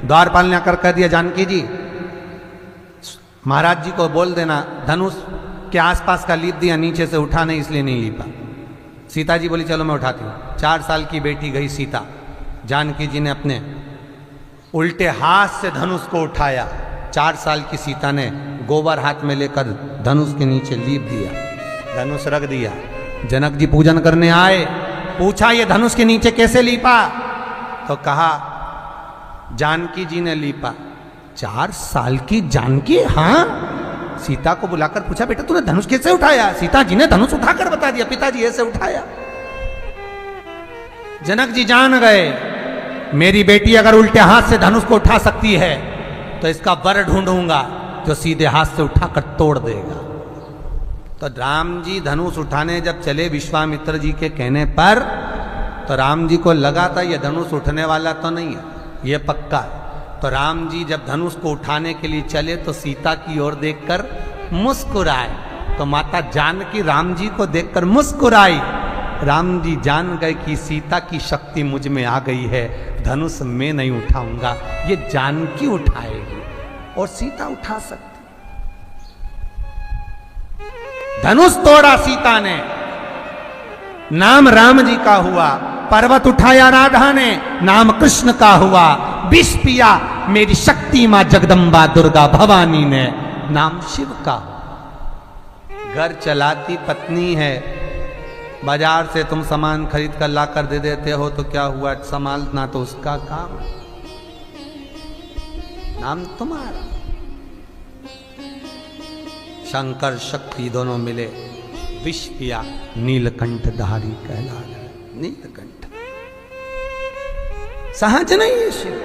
द्वारपाल ने आकर कह दिया, जानकी जी महाराज जी को बोल देना धनुष के आसपास का लीप दिया, नीचे से उठा नहीं इसलिए नहीं लीपा। सीता जी बोली चलो मैं उठाती हूं। 4 साल की बेटी गई सीता, जानकी जी ने अपने उल्टे हाथ से धनुष को उठाया। 4 साल की सीता ने गोबर हाथ में लेकर धनुष के नीचे लीप दिया, धनुष रख दिया। जनक जी पूजन करने आए, पूछा ये धनुष के नीचे कैसे लीपा? तो कहा जानकी जी ने लीपा। 4 साल की जानकी? हाँ। सीता को बुलाकर पूछा बेटा तूने धनुष कैसे उठाया? सीता जी ने धनुष उठाकर बता दिया, पिताजी ऐसे उठाया। जनक जी जान गए मेरी बेटी अगर उल्टे हाथ से धनुष को उठा सकती है तो इसका वर ढूंढूंगा जो सीधे हाथ से उठाकर तोड़ देगा। तो राम जी धनुष उठाने जब चले विश्वामित्र जी के कहने पर, तो राम जी को लगा था ये धनुष उठने वाला तो नहीं है, ये पक्का है। तो राम जी जब धनुष को उठाने के लिए चले तो सीता की ओर देखकर मुस्कुराए। तो माता जानकी राम जी को देखकर मुस्कुराई। राम जी जान गए कि सीता की शक्ति मुझ में आ गई है, धनुष मैं नहीं उठाऊंगा, ये जानकी उठाएगी और सीता उठा सकती। धनुष तोड़ा सीता ने, नाम राम जी का हुआ। पर्वत उठाया राधा ने, नाम कृष्ण का हुआ। विष पिया मेरी शक्ति मां जगदम्बा दुर्गा भवानी ने, नाम शिव का। घर चलाती पत्नी है, बाजार से तुम सामान खरीद कर लाकर दे देते हो तो क्या हुआ, संभालना तो उसका काम, नाम तुम्हारा। शंकर शक्ति दोनों मिले, विष पिया नीलकंठ धारी कहला गए। नीलकंठ सहज नहीं है, शिव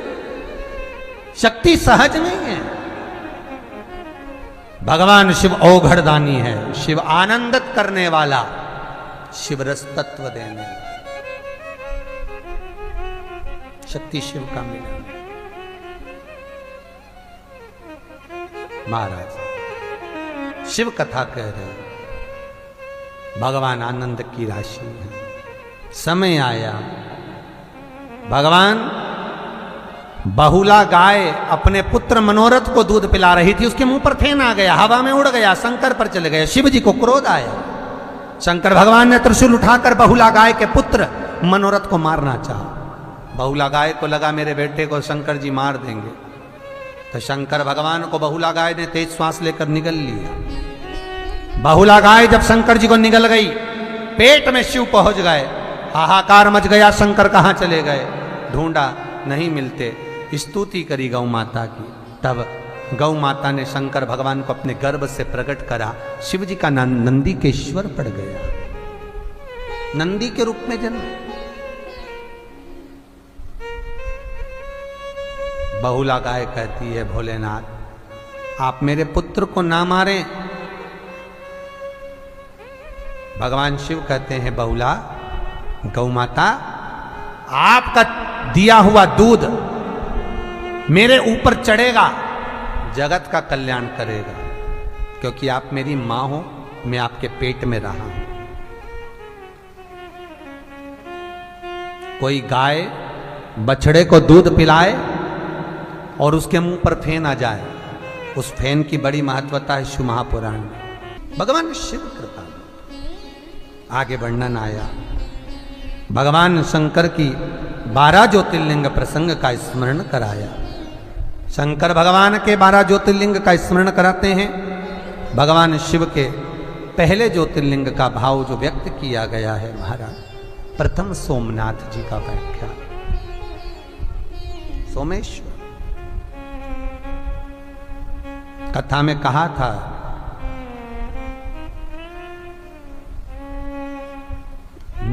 शक्ति सहज नहीं है। भगवान शिव औघड़दानी है, शिव आनंदित करने वाला, शिव रस तत्व देने, शक्ति शिव का मिला। महाराज शिव कथा कह रहे, भगवान आनंद की राशि है। समय आया, भगवान बहुला गाय अपने पुत्र मनोरथ को दूध पिला रही थी, उसके मुंह पर फेन आ गया, हवा में उड़ गया, शंकर पर चले गए। शिव जी को क्रोध आया। शंकर भगवान ने त्रिशूल उठाकर बहुला गाय के पुत्र मनोरथ को मारना चाहा। बहुला गाय को लगा मेरे बेटे को शंकर जी मार देंगे, तो शंकर भगवान को बहुला गाय ने तेज श्वास लेकर निगल लिया। बहुला गाय जब शंकर जी को निगल गई, पेट में शिव पहुंच गए, हाहाकार मच गया। शंकर कहां चले गए? ढूंढा, नहीं मिलते। स्तुति करी गौ माता की। तब गौ माता ने शंकर भगवान को अपने गर्भ से प्रकट करा। शिव जी का नाम नंदीकेश्वर पड़ गया, नंदी के रूप में जन्म। बहुला गाय कहती है भोलेनाथ आप मेरे पुत्र को ना मारें। भगवान शिव कहते हैं बहुला गौ माता आपका दिया हुआ दूध मेरे ऊपर चढ़ेगा, जगत का कल्याण करेगा, क्योंकि आप मेरी मां हो, मैं आपके पेट में रहा हूं। कोई गाय बछड़े को दूध पिलाए और उसके मुंह पर फेन आ जाए, उस फेन की बड़ी महत्वता है शिव महापुराण में। भगवान शिव कृपा आगे वर्णन आया। भगवान शंकर की 12 ज्योतिर्लिंग प्रसंग का स्मरण कराया। शंकर भगवान के 12 ज्योतिर्लिंग का स्मरण कराते हैं। भगवान शिव के पहले ज्योतिर्लिंग का भाव जो व्यक्त किया गया है महाराज, प्रथम सोमनाथ जी का व्याख्या। सोमेश्वर कथा में कहा था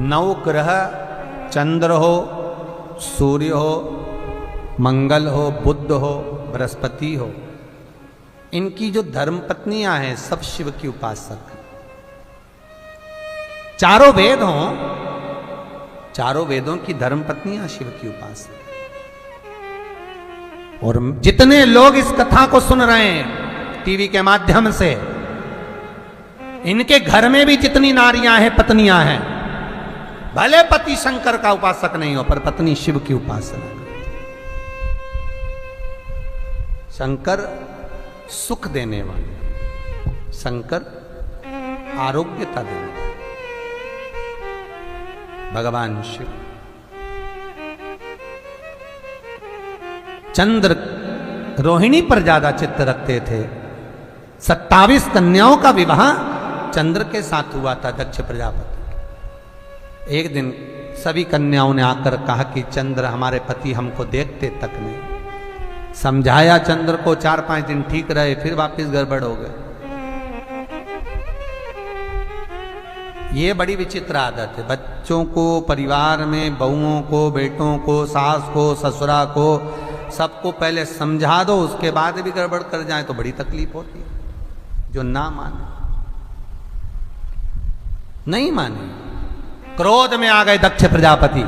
नवग्रह चंद्र हो, सूर्य हो, मंगल हो, बुध हो, बृहस्पति हो, इनकी जो धर्मपत्नियां हैं सब शिव की उपासक। चारों वेद हों, चारों वेदों की धर्मपत्नियां शिव की उपासक। और जितने लोग इस कथा को सुन रहे हैं टीवी के माध्यम से, इनके घर में भी जितनी नारियां हैं, पत्नियां हैं, भले पति शंकर का उपासक नहीं हो पर पत्नी शिव की उपासना। शंकर सुख देने वाले, शंकर आरोग्यता देने वाले भगवान शिव। चंद्र रोहिणी पर ज्यादा चित्त रखते थे। 27 कन्याओं का विवाह चंद्र के साथ हुआ था दक्ष प्रजापति। एक दिन सभी कन्याओं ने आकर कहा कि चंद्र हमारे पति हमको देखते तक नहीं। समझाया चंद्र को, 4-5 दिन ठीक रहे, फिर वापस गड़बड़ हो गए। ये बड़ी विचित्र आदत है। बच्चों को, परिवार में बहुओं को, बेटों को, सास को, ससुरा को, सबको पहले समझा दो, उसके बाद भी गड़बड़ कर जाए तो बड़ी तकलीफ होती है। जो ना माने, नहीं माने, क्रोध में आ गए दक्ष प्रजापति,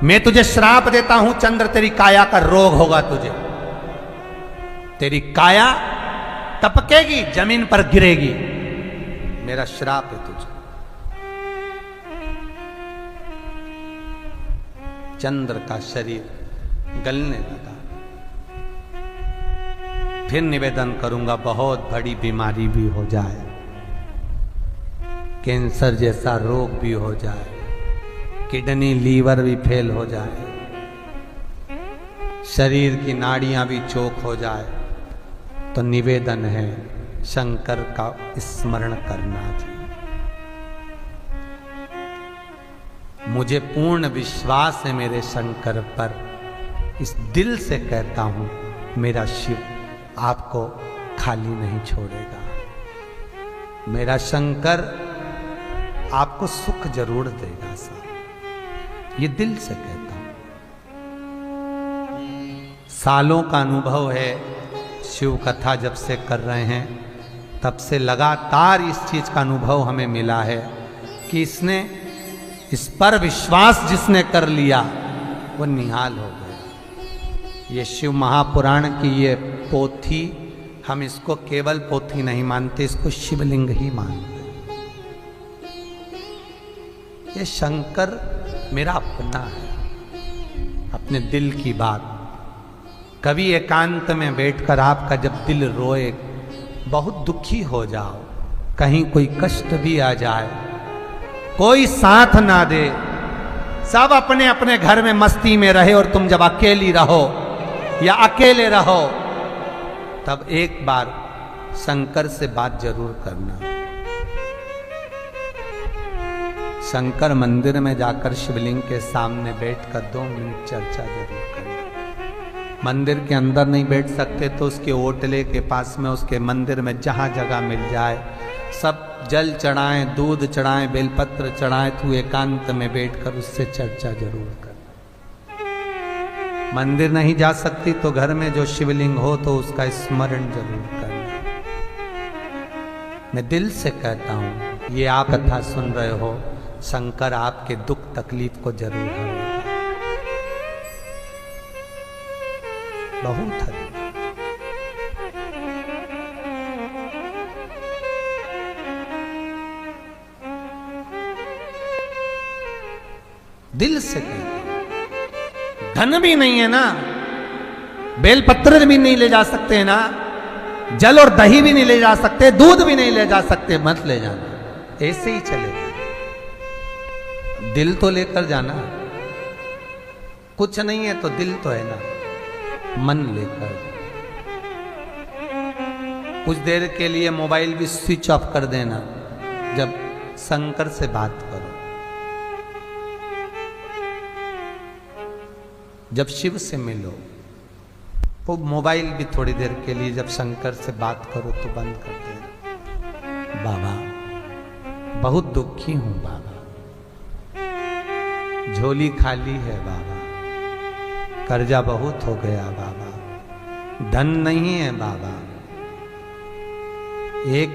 मैं तुझे श्राप देता हूं चंद्र, तेरी काया का रोग होगा तुझे, तेरी काया टपकेगी, जमीन पर गिरेगी, मेरा श्राप है तुझे। चंद्र का शरीर गलने लगा। फिर निवेदन करूंगा, बहुत बड़ी बीमारी भी हो जाए, कैंसर जैसा रोग भी हो जाए, किडनी लीवर भी फेल हो जाए, शरीर की नाड़ियां भी चोक हो जाए, तो निवेदन है शंकर का स्मरण करना चाहिए। मुझे पूर्ण विश्वास है मेरे शंकर पर, इस दिल से कहता हूं मेरा शिव आपको खाली नहीं छोड़ेगा। मेरा शंकर आपको सुख जरूर देगा साहब, ये दिल से कहता हूं। सालों का अनुभव है, शिव कथा जब से कर रहे हैं तब से लगातार इस चीज का अनुभव हमें मिला है कि इस पर विश्वास जिसने कर लिया वो निहाल हो गया। ये शिव महापुराण की ये पोथी, हम इसको केवल पोथी नहीं मानते, इसको शिवलिंग ही मानते। ये शंकर मेरा अपना है, अपने दिल की बात। कभी एकांत में बैठकर आपका जब दिल रोए, बहुत दुखी हो जाओ, कहीं कोई कष्ट भी आ जाए, कोई साथ ना दे, सब अपने अपने घर में मस्ती में रहे, और तुम जब अकेली रहो या अकेले रहो, तब एक बार शंकर से बात जरूर करना। शंकर मंदिर में जाकर शिवलिंग के सामने बैठकर 2 मिनट चर्चा जरूर करना। मंदिर के अंदर नहीं बैठ सकते तो उसके ओटले के पास में, उसके मंदिर में जहां जगह मिल जाए, सब जल चढ़ाएं, दूध चढ़ाएं, बेलपत्र चढ़ाएं, तू एकांत में बैठकर उससे चर्चा जरूर कर। मंदिर नहीं जा सकती तो घर में जो शिवलिंग हो तो उसका स्मरण जरूर करना। मैं दिल से कहता हूं, ये आप कथा सुन रहे हो, शंकर आपके दुख तकलीफ को जरूर हरेगा, बहुत हरेगा। दिल से कहते। धन भी नहीं है ना, बेलपत्र भी नहीं ले जा सकते ना, जल और दही भी नहीं ले जा सकते, दूध भी नहीं ले जा सकते, मत ले जाना, ऐसे ही चलेगा। दिल तो लेकर जाना, कुछ नहीं है तो दिल तो है ना, मन लेकर। कुछ देर के लिए मोबाइल भी स्विच ऑफ कर देना, जब शंकर से बात करो, जब शिव से मिलो, वो मोबाइल भी थोड़ी देर के लिए जब शंकर से बात करो तो बंद कर देना। बाबा बहुत दुखी हूं बाबा, झोली खाली है बाबा, कर्जा बहुत हो गया बाबा, धन नहीं है बाबा। एक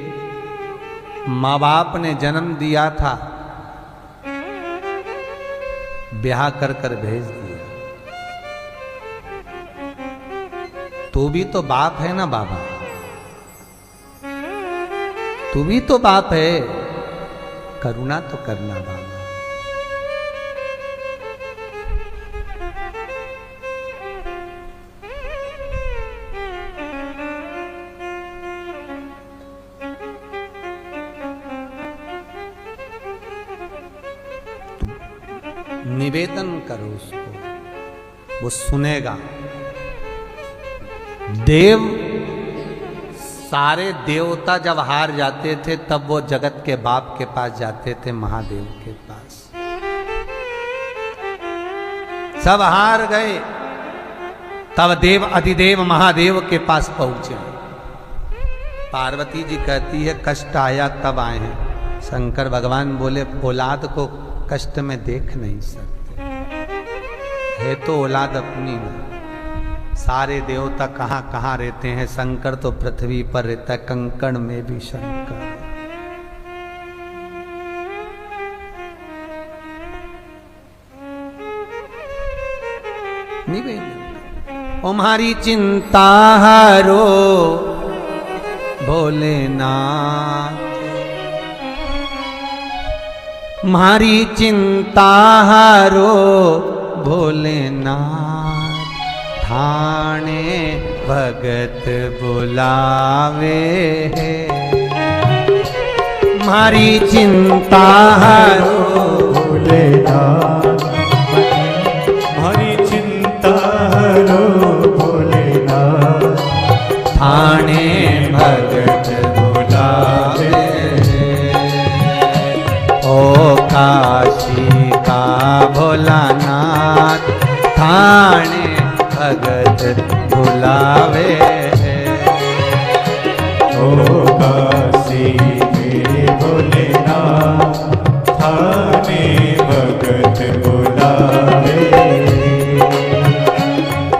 माँ बाप ने जन्म दिया था, ब्याह कर कर भेज दिया। तू भी तो बाप है ना बाबा, तू भी तो बाप है, करुणा तो करना बाबा। निवेदन करो उसको, वो सुनेगा। देव, सारे देवता जब हार जाते थे तब वो जगत के बाप के पास जाते थे, महादेव के पास। सब हार गए, तब देव अधिदेव महादेव के पास पहुंचे। पार्वती जी कहती है कष्ट आया तब आए हैं। शंकर भगवान बोले औलाद को कष्ट में देख नहीं सकते, है तो औलाद अपनी है। सारे देवता कहाँ कहाँ रहते हैं, शंकर तो पृथ्वी पर रहता है, कंकड़ में भी शंकर है। निवेदन, तुम्हारी चिंता हरो भोलेनाथ, मारी चिंता हरो भोलेनाथ, ठाणे भगत बुलावे है। मारी चिंता हरो भोलेनाथ, हमारी चिंता हरो भोलेनाथ, ठाणे भगत बुलावे। ओ काशी का भोलानाथ, ठाणे भगत बुलावे। ओ काशी के भोलेनाथ, थाने भगत बुलावे।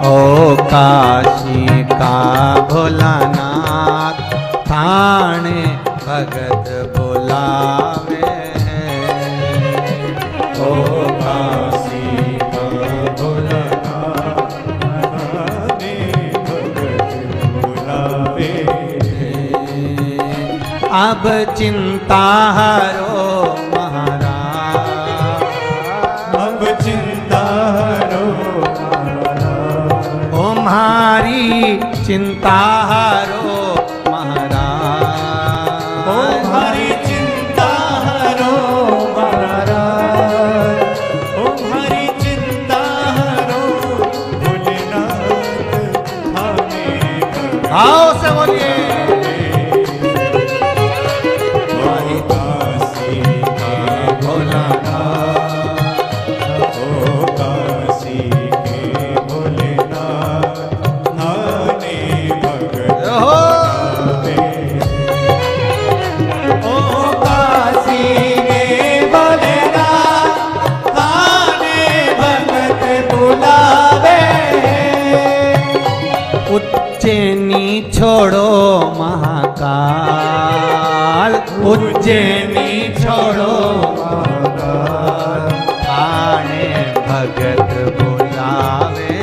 ओ काशी का भोलानाथ, ठाणे भगत बुलावे। ओ काशी का भोलेनाथ, थाने भगत बुलावे। अब चिंता हरो महाराज, अब चिंता हरो महाराज, ओ हमारी चिंता हरो महाराज। ओ हमारी चिंता हरो महाराज, ओ हमारी चिंता हरो भोलेनाथ, थाने भगत आओ से बोलिए। उज्जैनी छोड़ो महाकाल, उज्जैनी छोड़ो महाकाल, ठाणे भगत बुलावे।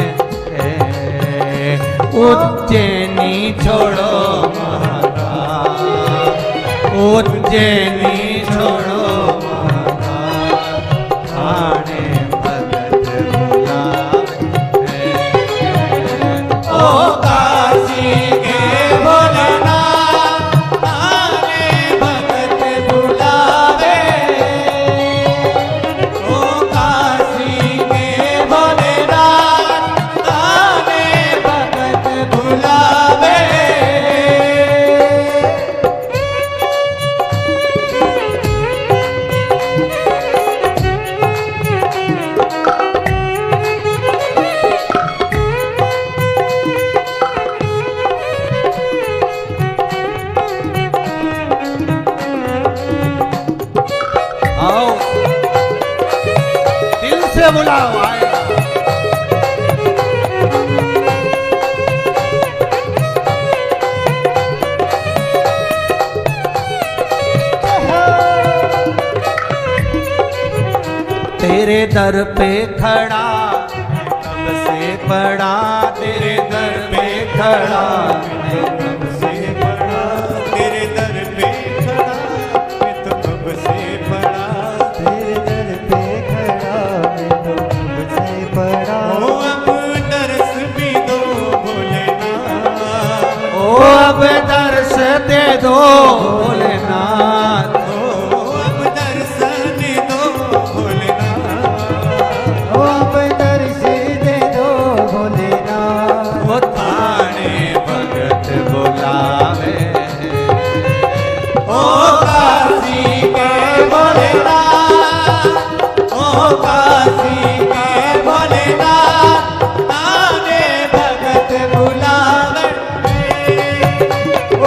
उज्जैनी छोड़ो महाकाल, उज्जैनी छोड़ो महाकाल, ठाणे भगत बुलावे। ओ काशी के भोलेनाथ, थाने भगत बुलावे। ओ काशी के भोलेनाथ, थाने भगत बुलावे। आओ दिल से से बुलाओ आएगा। तेरे दर पे खड़ा कब से पड़ा, तेरे दर पे खड़ा मैं कब से पड़ा, तेरे दर पे खड़ा मैं तो कब से पड़ा, तेरे दर पे खड़ा मैं तो कब से पड़ा। ओ अब दर्श भी दो भोलेनाथ, ओ अब दर्श दे दो भोलेनाथ, ओ अब दर्शन दो भोलेनाथ, ओ अब दर्श दे दो भोलेनाथ। वो थाने भगत बुलावे, ओ काशी के भोलेनाथ, ओ काशी के भोलेनाथ, ताने भगत बुलावे, ओ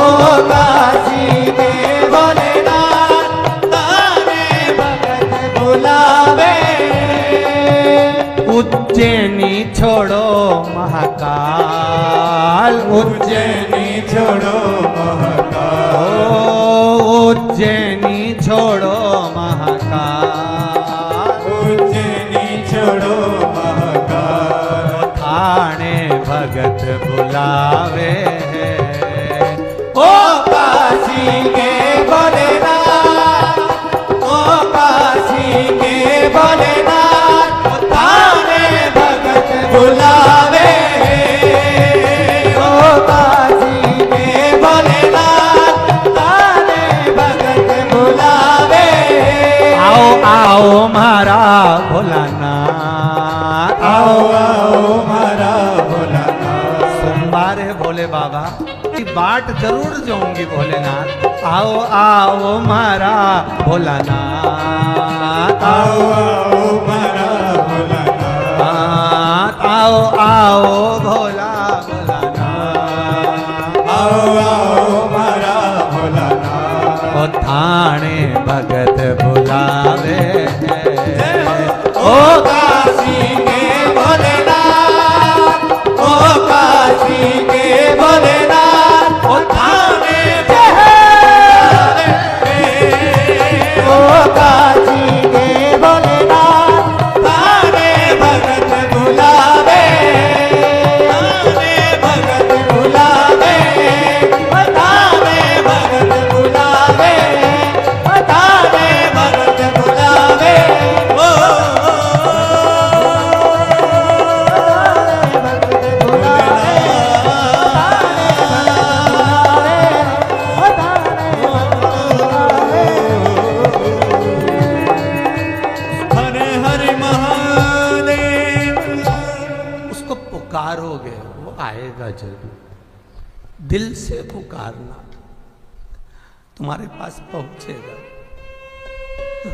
काशी के भोलेनाथ ताने भगत बुलावे। उज्जैनी छोड़ो महाकाल, उज्जैनी छोड़ो महाकाल, उज्जैनी छोड़ो महाकाल, उज्जैनी छोड़ो महाकाल, थाने भगत बुलावे। ओ काशी के भोलेनाथ, ओ काशी के भोलेनाथ, ताने भगत बुलावे, ओ काशी के भोलेनाथ, ताने भगत बुलावे। आओ आओ मारा भोलानाथ, आओ आओ मारा भोलानाथ, सोमवार है भोले बाबा की बाट जरूर जाऊंगी भोलेनाथ। आओ आओ मारा भोलानाथ, आओ आओ मारा भोलानाथ, आओ आओ भोला भोलानाथ, आओ आओ मारा भोलानाथ, ओ थाने भगत बुलावे। ओ काशी के भोलेनाथ, ओ काशी के भोलेनाथ, ओ थाने बुलावे, ओ काशी के भोलेनाथ, थाने भगत बुलावे, थाने भगत बुलावे, थाने भगत बुलावे, थाने भगत बुलावे। ओ हरे हरे महादेव। उसको पुकारोगे वो आएगा जरूर। दिल से पुकारना, तुम्हारे पास पहुंचेगा।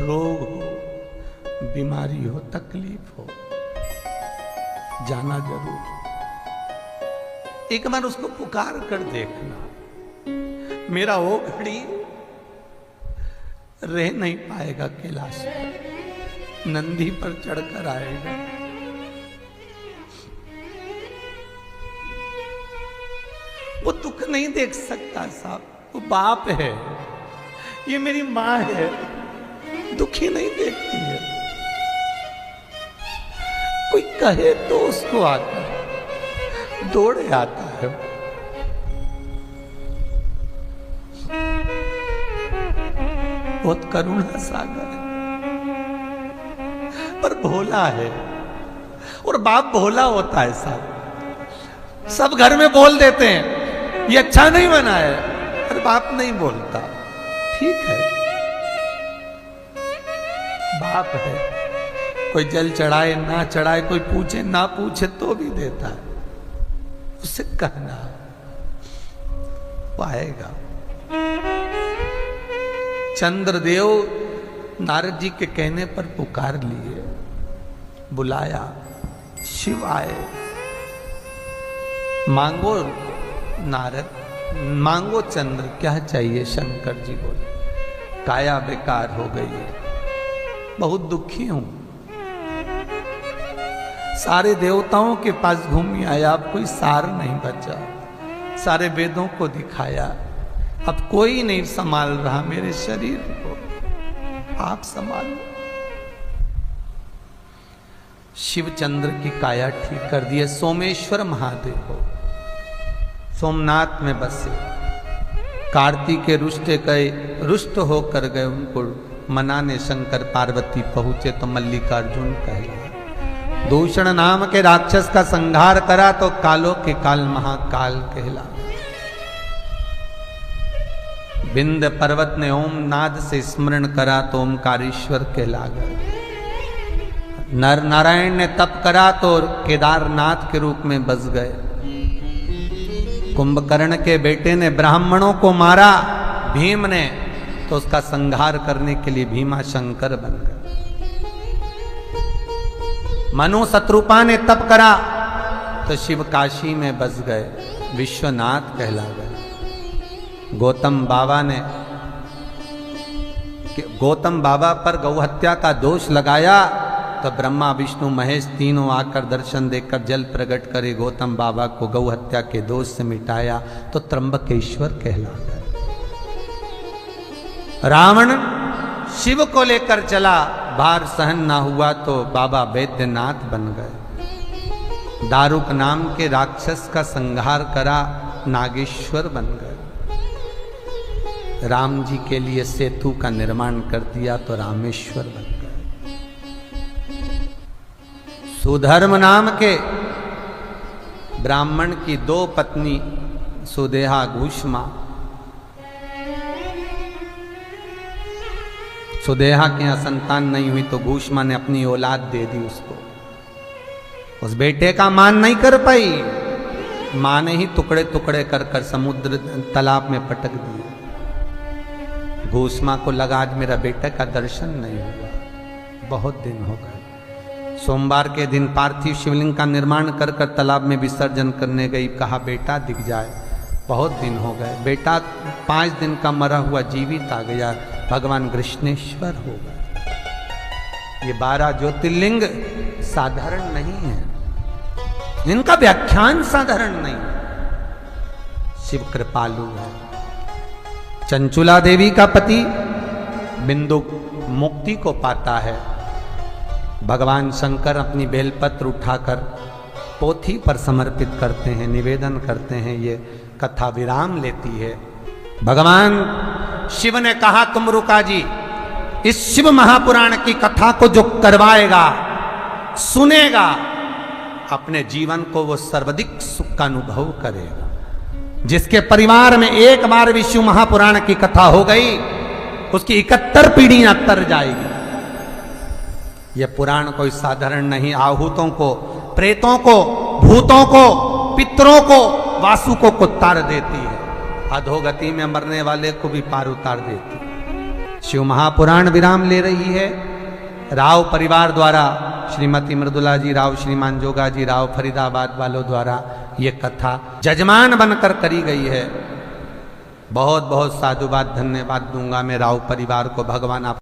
रोग हो, बीमारी हो, तकलीफ हो, जाना जरूर। एक बार उसको पुकार कर देखना। मेरा वो घड़ी रह नहीं पाएगा कैलाश में, नंदी पर चढ़कर आएगा। वो दुख नहीं देख सकता साहब, वो बाप है, ये मेरी माँ है, दुखी नहीं देखती है। कोई कहे तो उसको आता है, दौड़े आता है। बहुत करुणा सागर है, पर भोला है। और बाप भोला होता है साहब। सब घर में बोल देते हैं ये अच्छा नहीं बना है, पर बाप नहीं बोलता। ठीक है, बाप है, कोई जल चढ़ाए ना चढ़ाए, कोई पूछे ना पूछे तो भी देता है। उससे कहना वो आएगा। चंद्रदेव नारद जी के कहने पर पुकार लिए, बुलाया, शिव आए। मांगो नारद, मांगो चंद्र, क्या चाहिए? शंकर जी बोले, काया बेकार हो गई है, बहुत दुखी हूं, सारे देवताओं के पास घूमी आया, अब कोई सार नहीं बचा। सारे वेदों को दिखाया, अब कोई नहीं संभाल रहा मेरे शरीर को, आप संभालो। शिवचंद्र की काया ठीक कर दिए। सोमेश्वर महादेव हो, सोमनाथ में बसे। कार्तिक के रुष्ट होकर गए, उनको मनाने शंकर पार्वती पहुंचे तो मल्लिकार्जुन कहला। दूषण नाम के राक्षस का संहार करा तो कालों के काल महाकाल कहला। विंध्य पर्वत ने ओम नाद से स्मरण करा तो ओमकारेश्वर कहला गए। नर नारायण ने तप करा तो केदारनाथ के रूप में बस गए। कुंभकर्ण के बेटे ने ब्राह्मणों को मारा, भीम ने, तो उसका संहार करने के लिए भीमा शंकर बन गए। मनु शत्रुपा ने तप करा तो शिव काशी में बस गए, विश्वनाथ कहला गए। गौतम बाबा पर गौ हत्या का दोष लगाया तो ब्रह्मा विष्णु महेश तीनों आकर दर्शन देकर जल प्रकट करे गौतम बाबा को गौ हत्या के दोष से मिटाया तो त्र्यंबकेश्वर कहला गए। रावण शिव को लेकर चला, भार सहन ना हुआ तो बाबा वैद्यनाथ बन गए। दारुक नाम के राक्षस का संहार करा, नागेश्वर बन गए। राम जी के लिए सेतु का निर्माण कर दिया तो रामेश्वर बन गए। सुधर्म नाम के ब्राह्मण की 2 पत्नी सुदेहा घूष्मा, सुदेहा के यहाँ संतान नहीं हुई तो घूष्मा ने अपनी औलाद दे दी उसको। उस बेटे का मान नहीं कर पाई, मां ने ही टुकड़े टुकड़े कर कर समुद्र तालाब में पटक दिए। घूष्मा को लगा आज मेरा बेटे का दर्शन नहीं हुआ, बहुत दिन हो गए। सोमवार के दिन पार्थिव शिवलिंग का निर्माण कर कर तालाब में विसर्जन करने गई, कहा बेटा दिख जाए, बहुत दिन हो गए। बेटा 5 दिन का मरा हुआ जीवित आ गया, भगवान कृष्णेश्वर हो गए। ये 12 ज्योतिर्लिंग साधारण नहीं है, इनका व्याख्यान साधारण नहीं है। शिव कृपालु है। चंचुला देवी का पति बिंदु मुक्ति को पाता है। भगवान शंकर अपनी बेलपत्र उठाकर पोथी पर समर्पित करते हैं, निवेदन करते हैं, ये कथा विराम लेती है। भगवान शिव ने कहा तुम रुका जी, इस शिव महापुराण की कथा को जो करवाएगा, सुनेगा, अपने जीवन को वो सर्वाधिक सुख का अनुभव करेगा। जिसके परिवार में एक बार भी शिव महापुराण की कथा हो गई, उसकी 71 पीढ़ियां तर जाएगी। यह पुराण कोई साधारण नहीं, आहूतों को, प्रेतों को, भूतों को, पितरों को, वासुकों को तार देती है, अधोगति में मरने वाले को भी पार उतार देती है। शिव महापुराण विराम ले रही है। राव परिवार द्वारा, श्रीमती मृदुला जी राव, श्रीमान जोगा जी राव, फरीदाबाद वालों द्वारा ये कथा जजमान बनकर करी गई है। बहुत बहुत साधुवाद, धन्यवाद दूंगा मैं राव परिवार को। भगवान आप